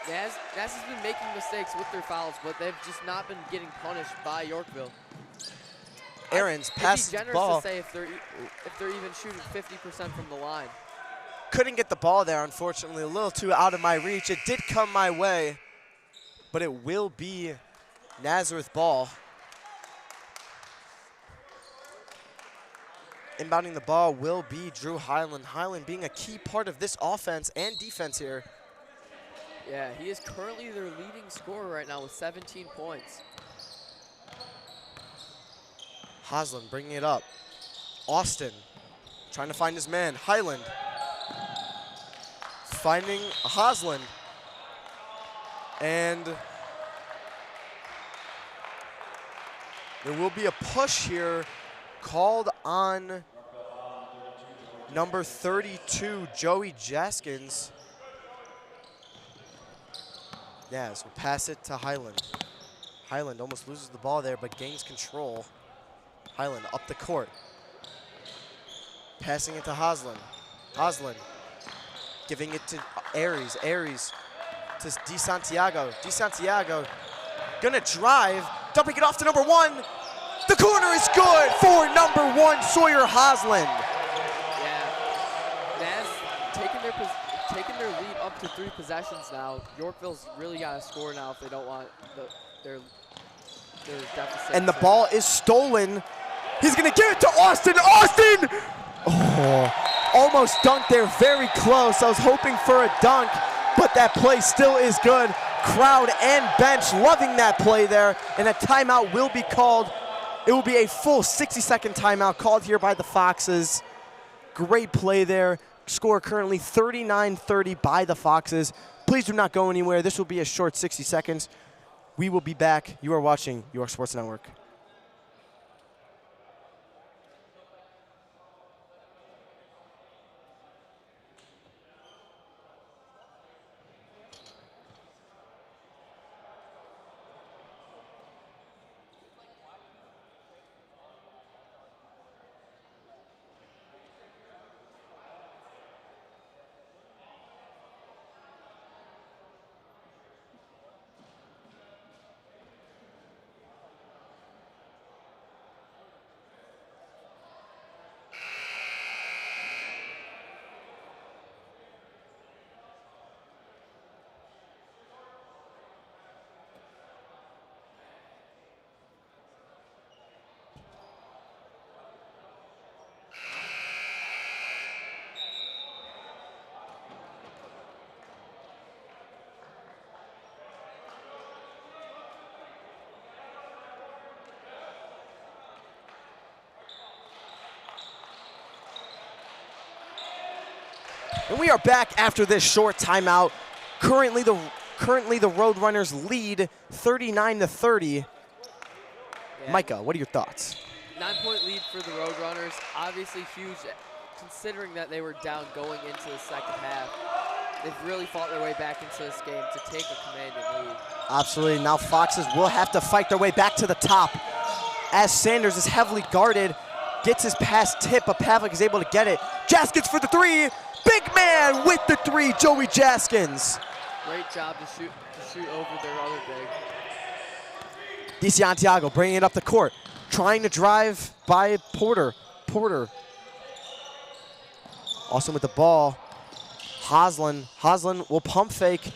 Speaker 1: Naz has been making mistakes with their fouls, but they've just not been getting punished by Yorkville.
Speaker 2: Aaron's passes the ball.
Speaker 1: It'd be generous to say if they're even shooting 50% from the line.
Speaker 2: Couldn't get the ball there, unfortunately. A little too out of my reach. It did come my way, but it will be Nazareth ball. Inbounding the ball will be Drew Highland. Highland being a key part of this offense and defense here.
Speaker 1: Yeah, he is currently their leading scorer right now with 17 points.
Speaker 2: Haslam bringing it up. Austin trying to find his man. Highland finding Haslam. And there will be a push here called on number 32, Joey Jaskins. Naz will pass it to Highland. Highland almost loses the ball there, but gains control. Highland up the court. Passing it to Haslin. Haslin giving it to Aries. Aries to DeSanto. DeSanto gonna drive, dumping it off to number 1. The corner is good for number 1, Sawyer Haslin.
Speaker 1: Yeah, Naz taking their lead up to 3 possessions now. Yorkville's really got to score now if they don't want their deficit.
Speaker 2: And the ball is stolen. He's gonna give it to Austin. Austin! Oh, almost dunked there, very close. I was hoping for a dunk, but that play still is good. Crowd and bench loving that play there, and a timeout will be called. It will be a full 60-second timeout called here by the Foxes. Great play there. Score currently 39-30 by the Foxes. Please do not go anywhere. This will be a short 60 seconds. We will be back. You are watching York Sports Network. And we are back after this short timeout. Currently the Roadrunners lead 39-30. Yeah. Micah, what are your thoughts?
Speaker 1: 9-point lead for the Roadrunners. Obviously huge, considering that they were down going into the second half. They've really fought their way back into this game to take a commanding lead. Absolutely.
Speaker 2: Now Foxes will have to fight their way back to the top as Sanders is heavily guarded. Gets his pass tip, but Pavlik is able to get it. Jaskins for the 3. Big man with the 3, Joey Jaskins.
Speaker 1: Great job to shoot over their other big.
Speaker 2: DeSanto bringing it up the court, trying to drive by Porter. Porter also with the ball. Haslin will pump fake,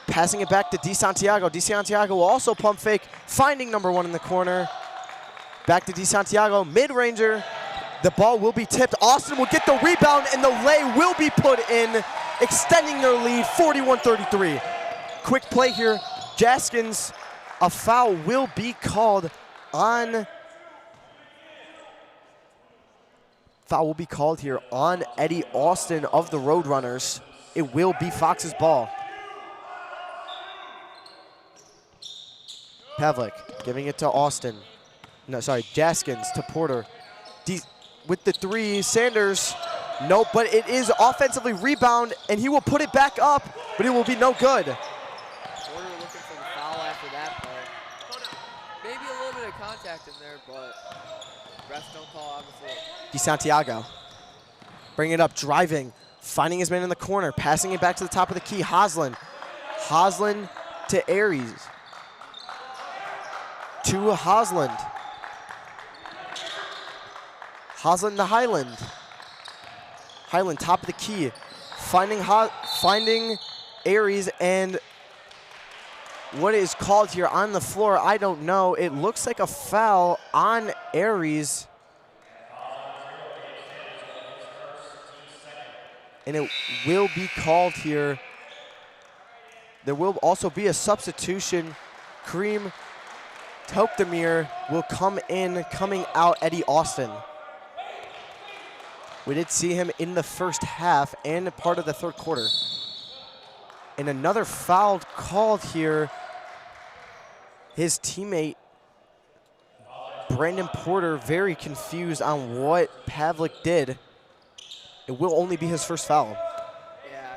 Speaker 2: passing it back to DeSanto. DeSanto will also pump fake, finding number 1 in the corner. Back to DeSanto, mid-ranger. The ball will be tipped. Austin will get the rebound, and the lay will be put in, extending their lead, 41-33. Quick play here. Jaskins, a foul will be called on. Foul will be called here on Eddie Austin of the Roadrunners. It will be Fox's ball. Pavlik giving it to Austin. No, sorry, Jaskins to Porter. With the 3, Sanders, nope, but it is offensively rebound, and he will put it back up, but it will be no good.
Speaker 1: Porter looking for the foul after that play. Maybe a little bit of contact in there, but refs don't call on the floor.
Speaker 2: DeSanto, bring it up, driving, finding his man in the corner, passing it back to the top of the key. Haslin to Aries. To Haslin. Haslin to Highland. Highland, top of the key. Finding Aries, and what is called here on the floor, I don't know. It looks like a foul on Aries. And it will be called here. There will also be a substitution. Kareem Topdemir will coming out Eddie Austin. We did see him in the first half and part of the third quarter. And another foul called here. His teammate, Brandon Porter, very confused on what Pavlik did. It will only be his first foul.
Speaker 1: Yeah,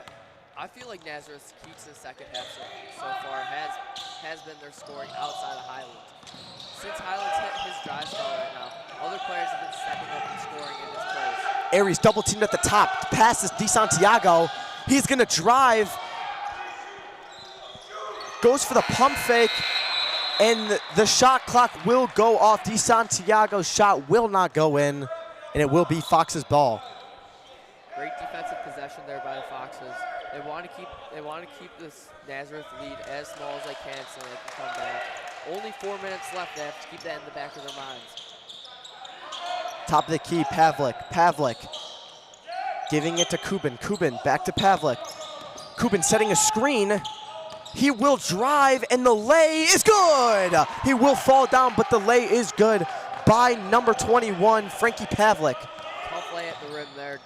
Speaker 1: I feel like Nazareth's key to the second half so far has been their scoring outside of Highland. since Highlands hit his dry spell right now, other players have been stepping up and scoring in this place.
Speaker 2: Aries double teamed at the top, passes DeSanto. He's gonna drive, goes for the pump fake, and the shot clock will go off. DeSanto's shot will not go in, and it will be Fox's ball.
Speaker 1: Great defensive possession there by the Foxes. They want to keep this Nazareth lead as small as they can so they can come back. Only 4 minutes left. They have to keep that in the back of their minds.
Speaker 2: Top of the key, Pavlik giving it to Kubin. Kubin back to Pavlik. Kubin setting a screen. He will drive, and the lay is good. He will fall down, but the lay is good by number 21, Frankie Pavlik.
Speaker 1: Tough lay at the rim there.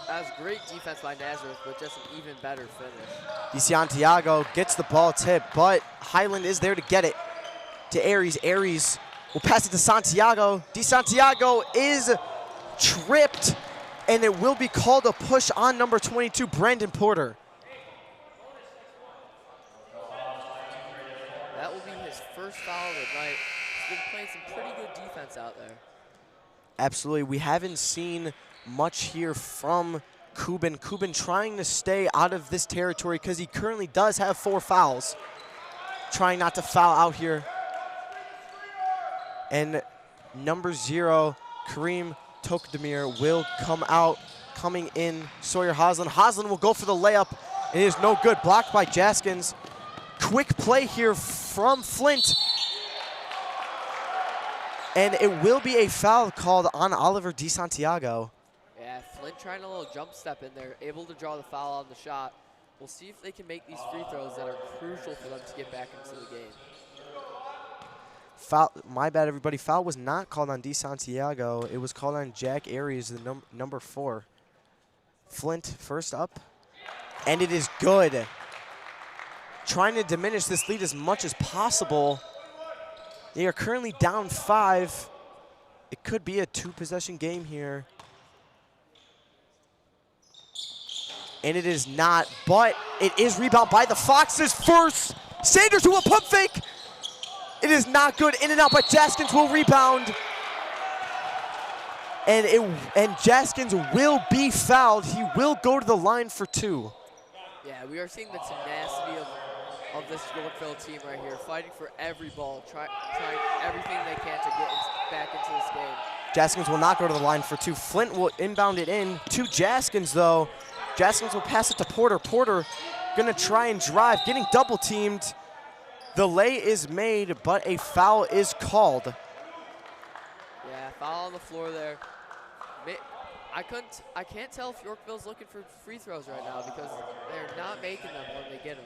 Speaker 1: That was great defense by Nazareth, but just an even better finish.
Speaker 2: DeSanto gets the ball tipped, but Highland is there to get it to Aries. Aries will pass it to Santiago. DeSanto is tripped, and it will be called a push on number 22, Brandon Porter.
Speaker 1: That will be his first foul of the night. He's been playing some pretty good defense out there.
Speaker 2: Absolutely. We haven't seen much here from Kubin. Kubin trying to stay out of this territory because he currently does have 4 fouls. Trying not to foul out here. And number 0, Kareem Tokdemir, will come out. Coming in, Sawyer Hosland. Hosland will go for the layup. It is no good. Blocked by Jaskins. Quick play here from Flint. And it will be a foul called on Oliver DeSanto.
Speaker 1: Yeah, Flint trying a little jump step in there, able to draw the foul on the shot. We'll see if they can make these free throws that are crucial for them to get back into the game.
Speaker 2: Foul, my bad, everybody. Foul was not called on DeSanto. It was called on Jack Aries, the number 4. Flint first up, and it is good. Trying to diminish this lead as much as possible. They are currently down 5. It could be a 2-possession game here. And it is not, but it is rebound by the Foxes first. Sanders who will pump fake. It is not good. In and out by Jaskins, will rebound. And Jaskins will be fouled. He will go to the line for 2.
Speaker 1: Yeah, we are seeing the tenacity of this Yorkville team right here, fighting for every ball, trying everything they can to get back into this game.
Speaker 2: Jaskins will not go to the line for 2. Flint will inbound it in to Jaskins, though. Jaskins will pass it to Porter. Porter gonna try and drive, getting double teamed. The lay is made, but a foul is called.
Speaker 1: Yeah, foul on the floor there. I can't tell if Yorkville's looking for free throws right now because they're not making them when they get them.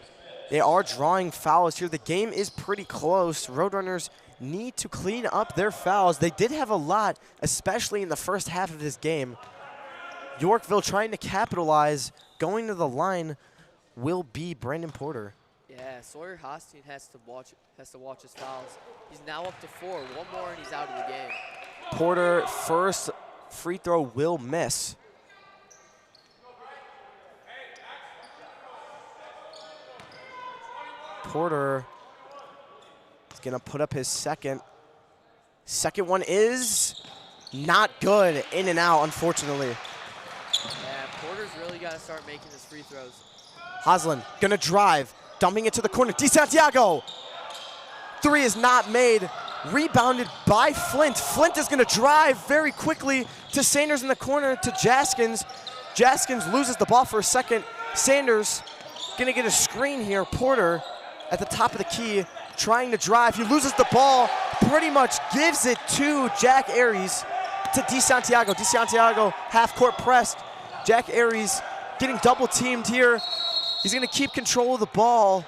Speaker 2: They are drawing fouls here. The game is pretty close. Roadrunners need to clean up their fouls. They did have a lot, especially in the first half of this game. Yorkville trying to capitalize. Going to the line will be Brandon Porter.
Speaker 1: Yeah, Sawyer Hosteen has to watch his fouls. He's now up to 4. One more and he's out of the game.
Speaker 2: Porter first free throw will miss. Porter is gonna put up his second. Second one is not good. In and out, unfortunately.
Speaker 1: Yeah, Porter's really got to start making his free throws.
Speaker 2: Hosland gonna drive, dumping it to the corner. DeSanto. 3 is not made. Rebounded by Flint. Flint is gonna drive very quickly to Sanders in the corner to Jaskins. Jaskins loses the ball for a second. Sanders gonna get a screen here. Porter at the top of the key, trying to drive. He loses the ball, pretty much gives it to Jack Aries, to DeSanto. DeSanto half-court pressed. Jack Aries getting double-teamed here. He's gonna keep control of the ball,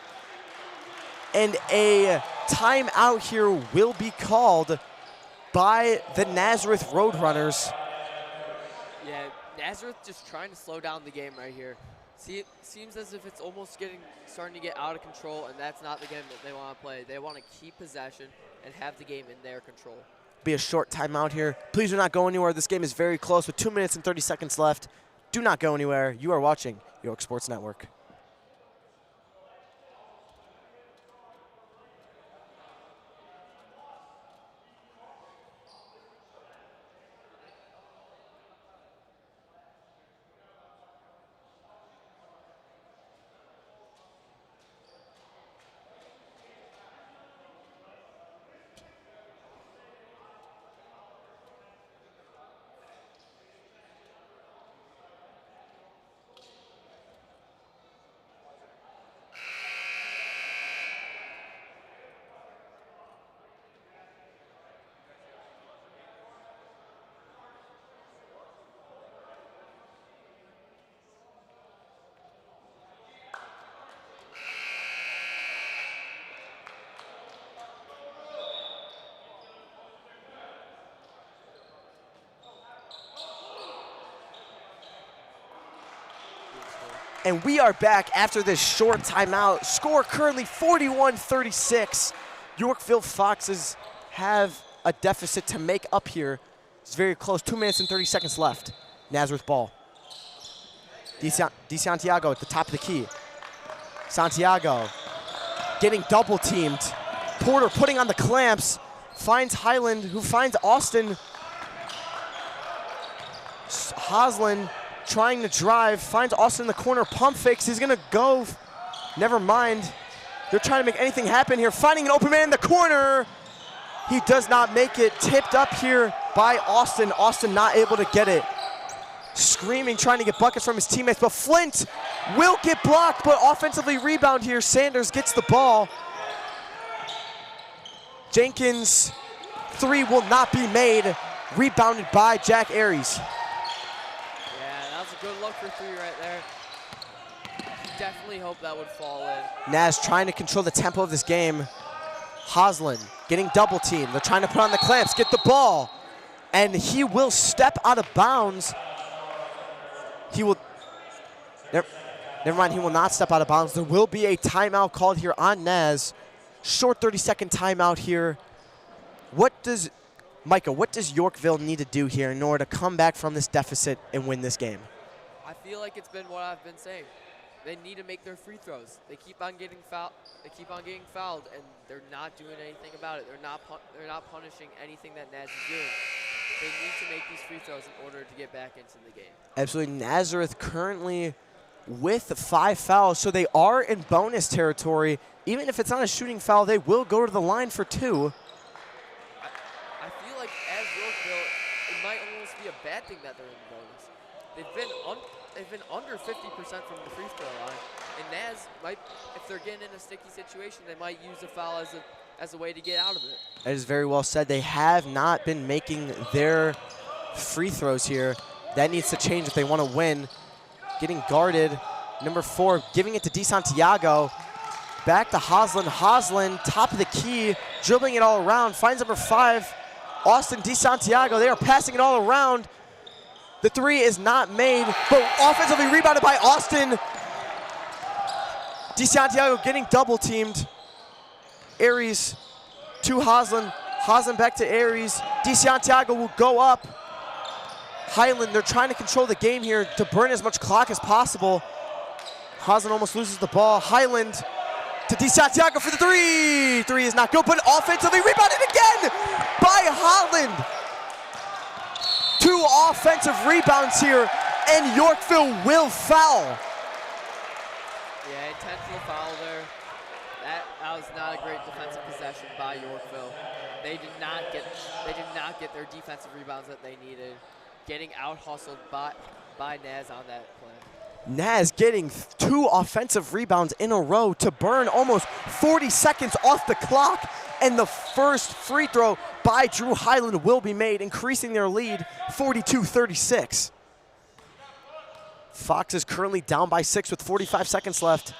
Speaker 2: and a timeout here will be called by the Nazareth Roadrunners.
Speaker 1: Yeah, Nazareth just trying to slow down the game right here. See, it seems as if it's almost starting to get out of control, and that's not the game that they want to play. They want to keep possession and have the game in their control.
Speaker 2: Be a short timeout here. Please do not go anywhere. This game is very close with 2 minutes and 30 seconds left. Do not go anywhere. You are watching York Sports Network. And we are back after this short timeout. Score currently 41-36. Yorkville Foxes have a deficit to make up here. It's very close, 2 minutes and 30 seconds left. Nazareth ball. DeSanto at the top of the key. Santiago getting double teamed. Porter putting on the clamps, finds Highland, who finds Austin. Hosland trying to drive, finds Austin in the corner, pump fakes, he's gonna go. Never mind. They're trying to make anything happen here, finding an open man in the corner. He does not make it, tipped up here by Austin. Austin not able to get it. Screaming, trying to get buckets from his teammates, but Flint will get blocked, but offensively rebound here. Sanders gets the ball. Jenkins, three will not be made. Rebounded by Jack Aries.
Speaker 1: Yeah, that was a good look for three right there. Definitely hope that would fall in.
Speaker 2: Naz trying to control the tempo of this game. Hosland getting double teamed. They're trying to put on the clamps, get the ball. And he will step out of bounds. He will, never mind, he will not step out of bounds. There will be a timeout called here on Naz. Short 30-second timeout here. Micah, what does Yorkville need to do here in order to come back from this deficit and win this game?
Speaker 1: I feel like it's been what I've been saying. They need to make their free throws. They keep on getting fouled. And they're not doing anything about it. They're not punishing anything that Naz is doing. They need to make these free throws in order to get back into the game.
Speaker 2: Absolutely. Nazareth currently with 5 fouls, so they are in bonus territory. Even if it's not a shooting foul, they will go to the line for 2.
Speaker 1: I feel like as Yorkville, it might almost be a bad thing that they're in bonus. They've been under 50% from the free throw line, and Naz might, if they're getting in a sticky situation, they might use a foul as a way to get out of it.
Speaker 2: That is very well said. They have not been making their free throws here. That needs to change if they want to win. Getting guarded, number 4, giving it to DeSanto. Back to Hosland. Hosland, top of the key, dribbling it all around, finds number 5, Austin DeSanto. They are passing it all around. The 3 is not made, but offensively rebounded by Austin. DeSanto getting double teamed. Aries to Hosland. Hosland back to Aries. DeSanto will go up. Highland, they're trying to control the game here to burn as much clock as possible. Hosland almost loses the ball. Highland to DeSanto for the 3. 3 is not good, but offensively rebounded again by Holland. 2 offensive rebounds here, and Yorkville will foul.
Speaker 1: Yeah, intentional foul there. That was not a great defensive possession by Yorkville. They did not get their defensive rebounds that they needed. Getting out hustled by Naz on that play.
Speaker 2: Naz getting 2 offensive rebounds in a row to burn almost 40 seconds off the clock. And the first free throw by Drew Highland will be made, increasing their lead 42-36. Fox is currently down by 6 with 45 seconds left.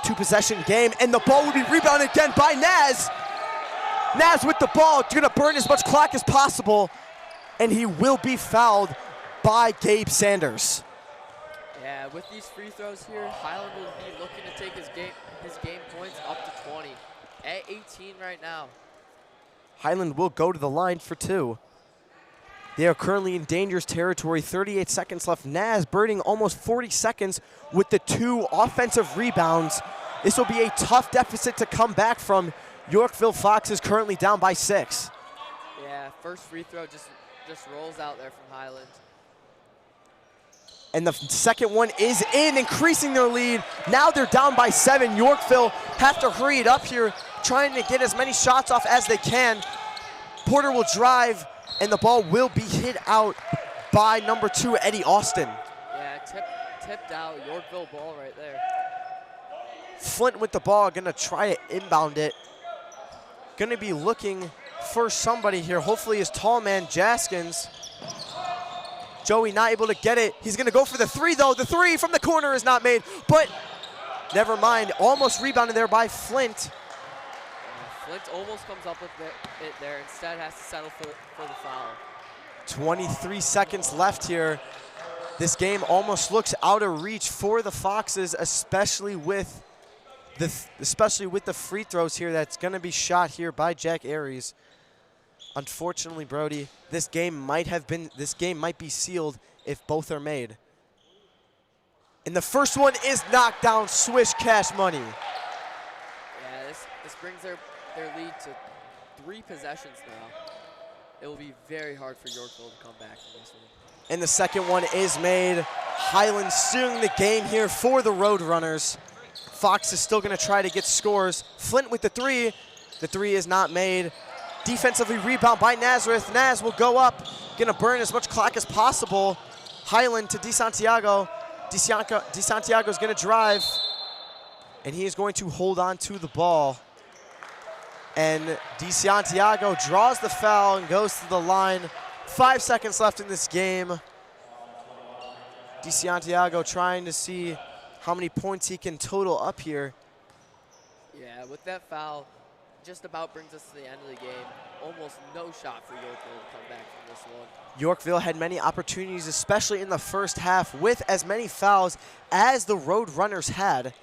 Speaker 2: 2-possession game, and the ball will be rebounded again by Naz. Naz with the ball, gonna burn as much clock as possible, and he will be fouled by Gabe Sanders.
Speaker 1: Yeah, with these free throws here, Highland will be looking to take his game points up to 20. At 18 right now.
Speaker 2: Highland will go to the line for 2. They are currently in dangerous territory, 38 seconds left. Naz burning almost 40 seconds with the 2 offensive rebounds. This will be a tough deficit to come back from. Yorkville Fox is currently down by 6.
Speaker 1: Yeah, first free throw just rolls out there from Highland.
Speaker 2: And the second one is in, increasing their lead. Now they're down by 7. Yorkville have to hurry it up here, trying to get as many shots off as they can. Porter will drive, and the ball will be hit out by number 2, Eddie Austin.
Speaker 1: Yeah, tipped out, Yorkville ball right there.
Speaker 2: Flint with the ball, gonna try to inbound it. Gonna be looking for somebody here. Hopefully his tall man, Jaskins. Joey not able to get it. He's gonna go for the 3 though. The 3 from the corner is not made, but never mind. Almost rebounded there by Flint.
Speaker 1: Flint almost comes up with it there. Instead has to settle for the foul.
Speaker 2: 23 seconds left here. This game almost looks out of reach for the Foxes, especially with the free throws here that's going to be shot here by Jack Aries. Unfortunately, Brody, this game might be sealed if both are made. And the first one is knocked down. Swish Cash Money.
Speaker 1: Yeah, this brings their lead to 3 possessions now. It will be very hard for Yorkville to come back from this one.
Speaker 2: And the second one is made. Highland sealing the game here for the Roadrunners. Fox is still going to try to get scores. Flint with the 3. The 3 is not made. Defensively rebound by Nazareth. Naz will go up. Going to burn as much clock as possible. Highland to DeSanto. DeSanto is going to drive. And he is going to hold on to the ball. And DeSanto draws the foul and goes to the line. 5 seconds left in this game. DeSanto trying to see how many points he can total up here.
Speaker 1: Yeah, with that foul, just about brings us to the end of the game. Almost no shot for Yorkville to come back from this one.
Speaker 2: Yorkville had many opportunities, especially in the first half, with as many fouls as the Roadrunners had.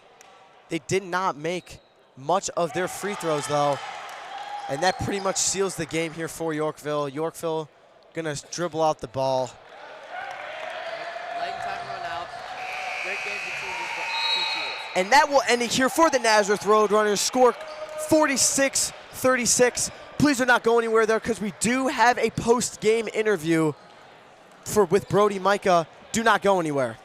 Speaker 2: They did not make much of their free throws, though. And that pretty much seals the game here for Yorkville. Yorkville gonna dribble out the ball.
Speaker 1: Letting time run out. Great game between these 2 teams.
Speaker 2: And that will end it here for the Nazareth Roadrunners. Score 46-36. Please do not go anywhere there because we do have a post-game interview with Brody Micah. Do not go anywhere.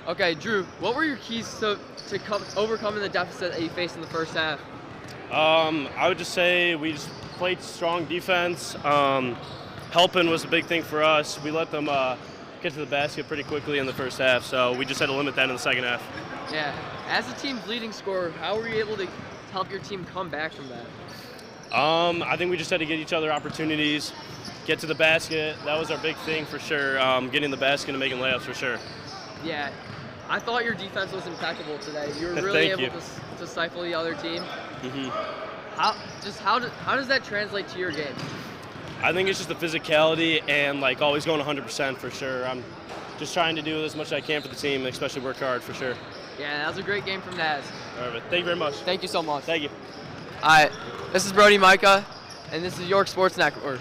Speaker 1: Okay, Drew, what were your keys to overcoming the deficit that you faced in the first half?
Speaker 3: I would just say we just played strong defense. Helping was a big thing for us. We let them get to the basket pretty quickly in the first half, so we just had to limit that in the second half.
Speaker 1: Yeah. As the team's leading scorer, how were you able to help your team come back from that?
Speaker 3: I think we just had to get each other opportunities, get to the basket. That was our big thing for sure, getting the basket and making layups for sure.
Speaker 1: Yeah. I thought your defense was impeccable today. You were really able to stifle the other team.
Speaker 3: Mm-hmm.
Speaker 1: How does that translate to your game?
Speaker 3: I think it's just the physicality and like always going 100% for sure. I'm just trying to do as much as I can for the team, especially work hard for sure.
Speaker 1: Yeah, that was a great game from Naz.
Speaker 3: All right, thank you very much.
Speaker 1: Thank you so much.
Speaker 3: Thank you.
Speaker 1: All right, this is Brody Micah, and this is York Sports Network.